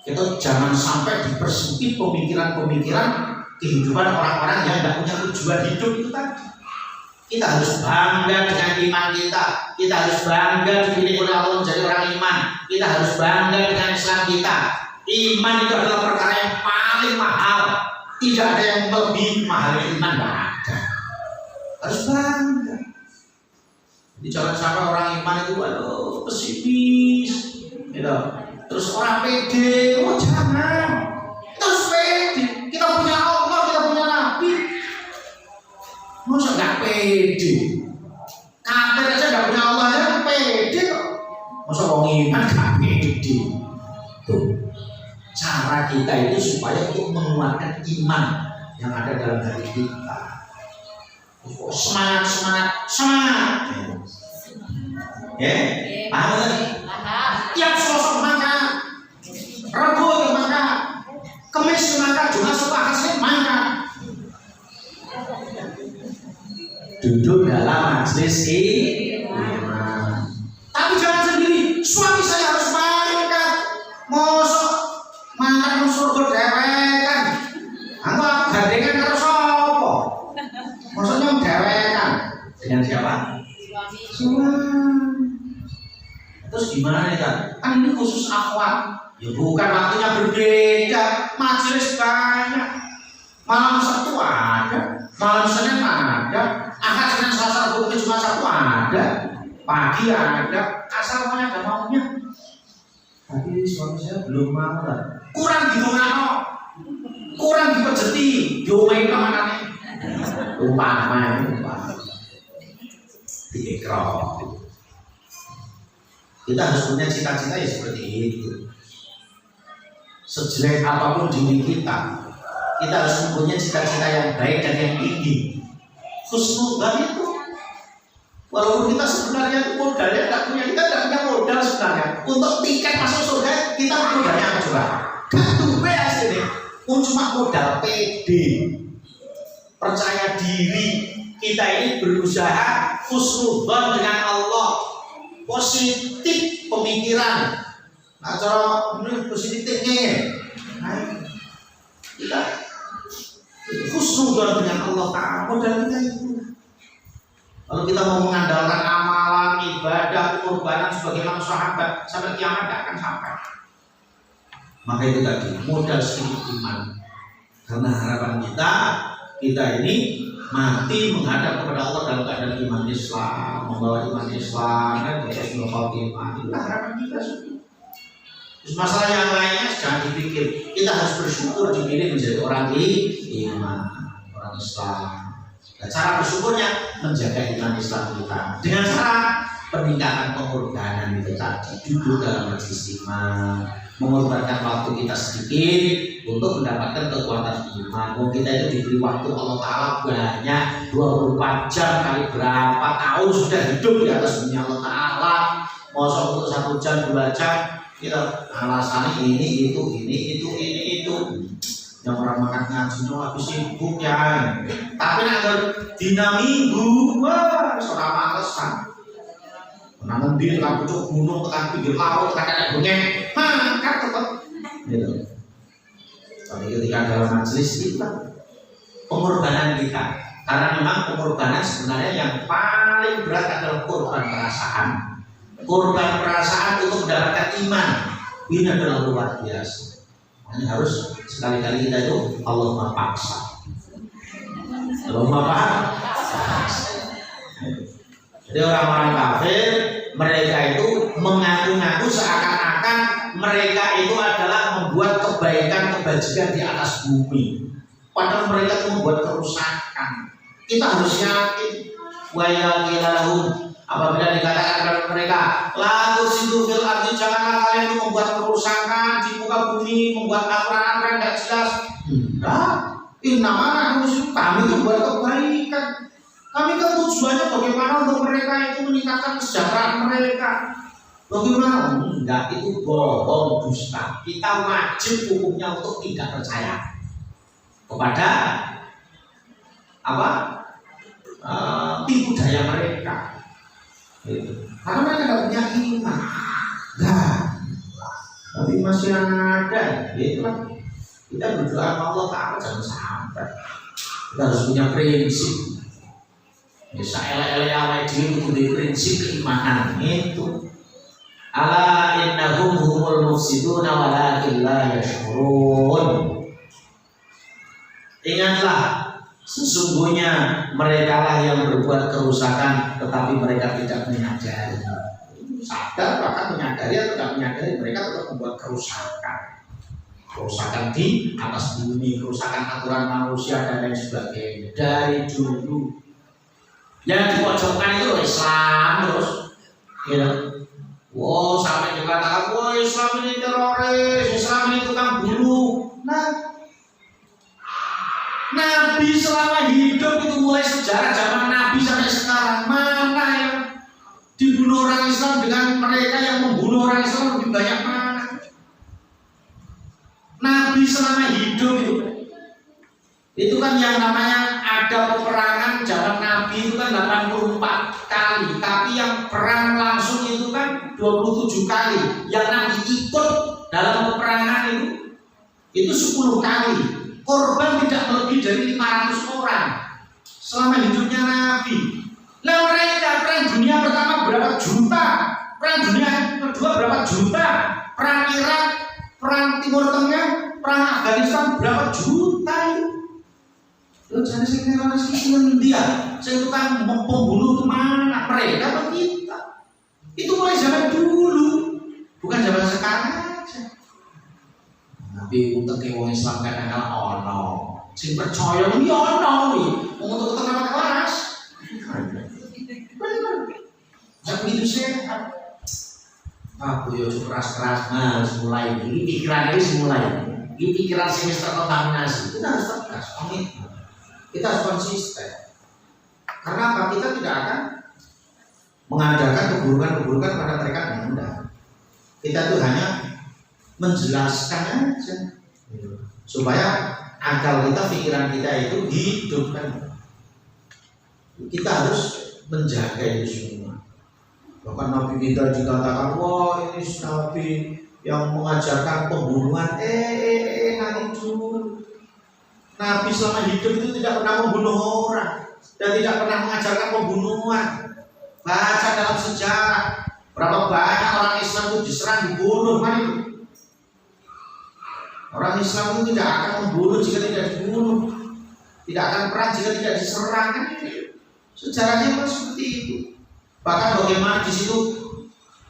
Kita jangan sampai dipersempit pemikiran-pemikiran kehidupan orang-orang yang tidak punya tujuan hidup itu tadi. Kita harus bangga dengan iman kita. Kita harus bangga dipilih oleh Allah menjadi orang iman. Kita harus bangga dengan Islam kita. Iman itu adalah perkara yang paling mahal. Tidak ada yang lebih mahal dari iman, tidak ada. Harus bangga. Jadi jangan sampai orang iman itu aduh pesimis, gitu. Terus orang pede, oh jangan. Terus pede. Kita punya Allah, kita punya Nabi. Masa nggak pede? Kafir aja nggak punya Allah ya pede kok. Masa orang iman nggak pede? Tuh. Cara kita itu supaya untuk menguatkan iman yang ada dalam hati kita. Semangat. Ya, paham tadi? Tiap sosok makan, Rabu makan, Kamis makan, Jumat hasil makan. Duduk dalam majelis iman. Tapi jangan sendiri. Suami saya harus makan. Mosok makan surga dewekan. Aku gandengan karo sapa? Maksudnya dewekan. Dengan siapa? Suami. Terus gimana nih kan? Kan ini khusus akhwat. Ya bukan waktunya berbeda. Majelis banyak. Malam Sabtu ada, malam Senin ada, Ahad Senin Selasa Rabu Jumat Sabtu ada, pagi ada, asal pokoknya ada maunya. Tapi suami saya belum mau lah. Kurang gimana? Kurang dipejeti, diomain kemana nih? Lupa. Diikrar. Kita harus punya cita-cita ya seperti itu. Sejelek apapun diri kita harus mempunyai cita-cita yang baik dan yang tinggi. Husnudzan itu, walaupun kita sebenarnya modalnya tidak punya modal sebenarnya. Untuk tiket masuk surga kita modalnya apa coba? Duwe asli cuma modal PD, percaya diri. Kita ini berusaha husnudzan dengan Allah, positif pemikiran. Nah, cara ini positifnya, kita husnudzan dengan Allah Ta'ala. Modal kita itu. Kalau kita mau mengandalkan amalan, ibadah, pengorbanan sebagaimana sahabat, sampai kiamat tidak akan sampai. Maka itu tadi modal sedikit iman. Karena harapan kita ini mati menghadap kepada Allah dalam keadaan iman Islam, membawa iman Islam dan husnul khotimah. Itulah harapan kita. Terus masalah yang lainnya jangan dipikir. Kita harus bersyukur dipilih menjadi orang iman, orang Islam. Dan cara bersyukurnya menjaga iman Islam kita dengan cara peningkatan pengorbanan itu tadi. Duduk dalam majelis iman, mengorbankan waktu kita sedikit untuk mendapatkan kekuatan iman. Kita itu diberi waktu Allah Ta'ala banyak, 24 jam kali berapa tahun sudah hidup di atas dunia Allah Ta'ala. Masa untuk 1 jam 2 jam kita alasannya ini itu. Yang orang makan ngaji habis sibuk ya. Tapi nanti dina minggu wah seorang malesan. Namun dia tekan pucuk gunung, tekan pinggir laut, tekan ada bengeng, kan tetap. Gitu. Tapi ketika dalam majelis kita pengorbanan kita, karena memang pengorbanan sebenarnya yang paling berat adalah korban perasaan. Korban perasaan untuk mendapatkan iman ini adalah luar biasa. Ini harus sekali-kali kita itu Allahumma paksa. Jadi orang-orang kafir mereka itu mengaku-ngaku seakan-akan mereka itu adalah membuat kebaikan kebajikan di atas bumi. Padahal mereka itu membuat kerusakan. Kita harus yakin wa yaqilahum. Apabila dikatakan kepada mereka, lalu situ fil ardi, janganlah kalian itu membuat kerusakan di muka bumi, membuat aturan-aturan tidak jelas. Innama kami itu buat kebaikan. Kami kan tujuannya bagaimana untuk mereka itu meningkatkan kesejahteraan mereka. Bagaimana? Enggak, itu bohong, dusta. Kita wajib hukumnya untuk tidak percaya kepada apa? tipu daya mereka. Gitu. Karena mereka tidak punya iman. Enggak. Tapi masih ada. Itulah kita berdoa sama Allah Ta'ala jangan sampai. Kita harus punya prinsip. Bisa ele-ele awal diri itu prinsip keimanan itu. Ala innahum humul mufsiduna walakin la yashkurun. Ingatlah, sesungguhnya mereka lah yang berbuat kerusakan, tetapi mereka tidak menyadari. Sadar bahkan menyadari atau tidak menyadari, mereka tetap membuat kerusakan. Kerusakan di atas bumi, kerusakan aturan manusia dan lain sebagainya. Dari dulu yang dipojokkan itu Islam terus, ya. Wow, sampai dikatakan, wah Islam ini teroris, Islam ini tukang bunuh. Nah, Nabi selama hidup itu mulai sejarah zaman Nabi sampai sekarang, mana yang dibunuh orang Islam dengan mereka yang membunuh orang Islam lebih banyak mana? Nabi selama hidup itu kan yang namanya ada peperangan zaman Nabi itu kan 84 kali, tapi yang perang langsung itu kan 27 kali. Yang Nabi ikut dalam peperangan itu 10 kali. Korban tidak lebih dari 500 orang selama hidupnya Nabi. Lah mereka perang dunia pertama berapa juta, perang dunia kedua berapa juta, perang Irak, perang Timur Tengah, perang Afghanistan berapa juta itu. Loh jadi sekitar dia, saya itu kan pembunuh kemana? Mereka atau kita? Itu mulai zaman dulu, bukan zaman sekarang aja. Tapi untuk wong Islam kan ada ono, sing percaya ini ono nih, untuk terkenal kelas. Benar, jangan begitu sehat. Aku yo keras-keras, nah mulai ini pikiran ini mulai, ini pikiran semester kontaminasi, kita harus tegas, komitmen. Kita harus konsisten. Karena apa? Kita tidak akan mengadakan keburukan-keburukan pada mereka yang hendak. Kita tuh hanya menjelaskan aja supaya akal kita, pikiran kita itu dihidupkan. Kita harus menjaga itu semua. Bahkan Nabi kita dikatakan, wah ini Nabi yang mengajarkan pembunuhan. Nanti dulu. Nabi selama hidup itu tidak pernah membunuh orang dan tidak pernah mengajarkan pembunuhan. Baca dalam sejarah berapa banyak orang Islam itu diserang, dibunuh. Orang Islam itu tidak akan membunuh jika tidak dibunuh, tidak akan perang jika tidak diserang. Sejarahnya memang seperti itu. Bahkan bagaimana di situ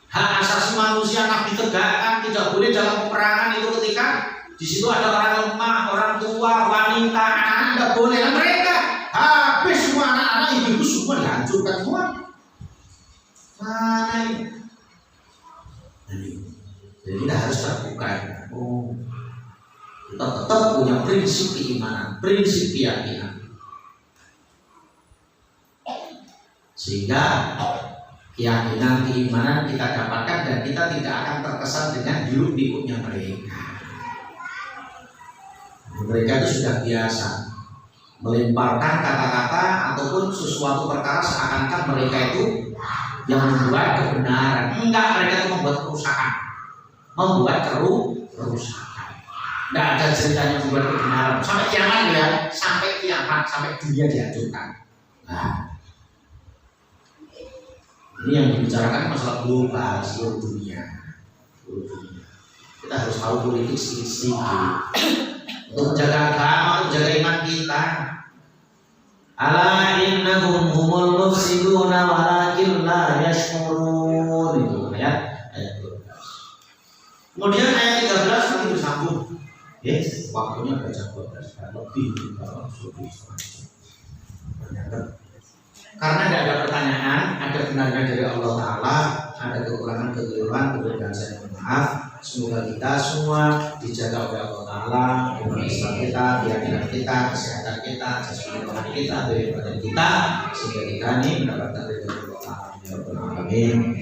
hak asasi manusia Nabi tegakkan, tidak boleh dalam peperangan itu ketika di situ ada orang lemah, orang tua, wanita, anak-anak tidak boleh. Dan mereka habis semua anak-anak, ibu-ibu semua dihancurkan semua. Mana ini? Jadi kita harus terbuka. Kita tetap punya prinsip keimanan, prinsip keyakinan. Sehingga keyakinan, keimanan kita dapatkan dan kita tidak akan terkesan dengan hiruk-pikuknya mereka. Mereka itu sudah biasa melemparkan kata-kata ataupun sesuatu perkara seakan-akan mereka itu yang membuat kebenaran. Enggak, mereka itu membuat kerusakan, membuat kerusakan. Enggak ada ceritanya membuat kebenaran sampai kiamat ya, sampai kiamat, sampai dunia dihancurkan. Nah, ini yang dibicarakan masalah global, seluruh dunia. Kita harus tahu politik sedikit. Untuk menjaga agama, untuk menjaga iman kita. Ala innahum humul mufsiduna walakin la yashkurun. Itu ayat 12. Kemudian ayat 13 nanti bersambung. Yes, waktunya baca 12 lebih kalau sudah karena tidak ada pertanyaan, ada benarnya dari Allah Ta'ala, ada kekurangan-kekeliruan, kemudian saya mohon maaf. Semoga kita semua dijaga oleh Allah Ta'ala, iman Islam kita, keyakinan kita, kesehatan kita, jasmani rohani kita, dari badan kita, sehingga kita ini mendapatkan ridho Allah Ta'ala. Amin.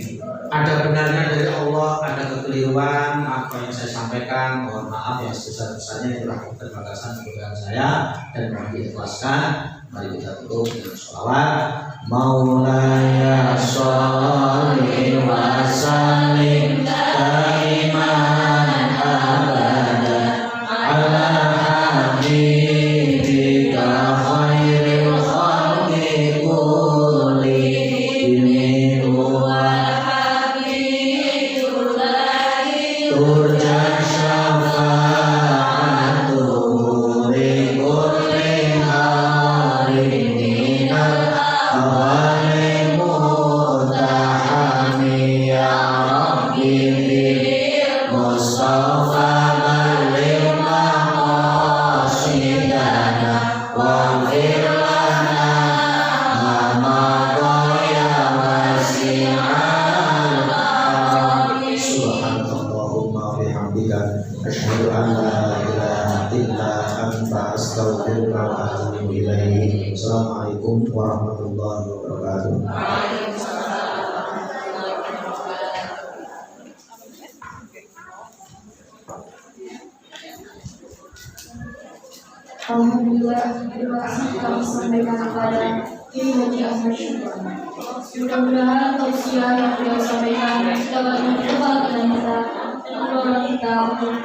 Ada benarnya dari Allah, ada kekeliruan, apa yang saya sampaikan, mohon maaf yang sebesar-besarnya itulah keterbatasan kekurangan saya dan mohon diikhlaskan. Mari kita tutup dengan sholawat. Maulaya sholli wa sallim daiman abada ala habibika khairil khalqi kullihim wal habibullahi turja syafa'atuhu li kulli harin minal awali mutahami ya Rabbi bil Mustafa balligh maqasidana waghfir lana ma madha ya wasi'al rahmi. Subhanallahumma wa bihamdika asyhadu an la ilaha illa anta astaghfiruka wa atubu ilaik. Assalamualaikum warahmatullahi wabarakatuh. Alhamdulillah, terima kasih kami sampaikan kepada Tim Haji Ahmad Syukur. Mudah-mudahan tausiah yang beliau sampaikan dapat mempercepat dan kita untuk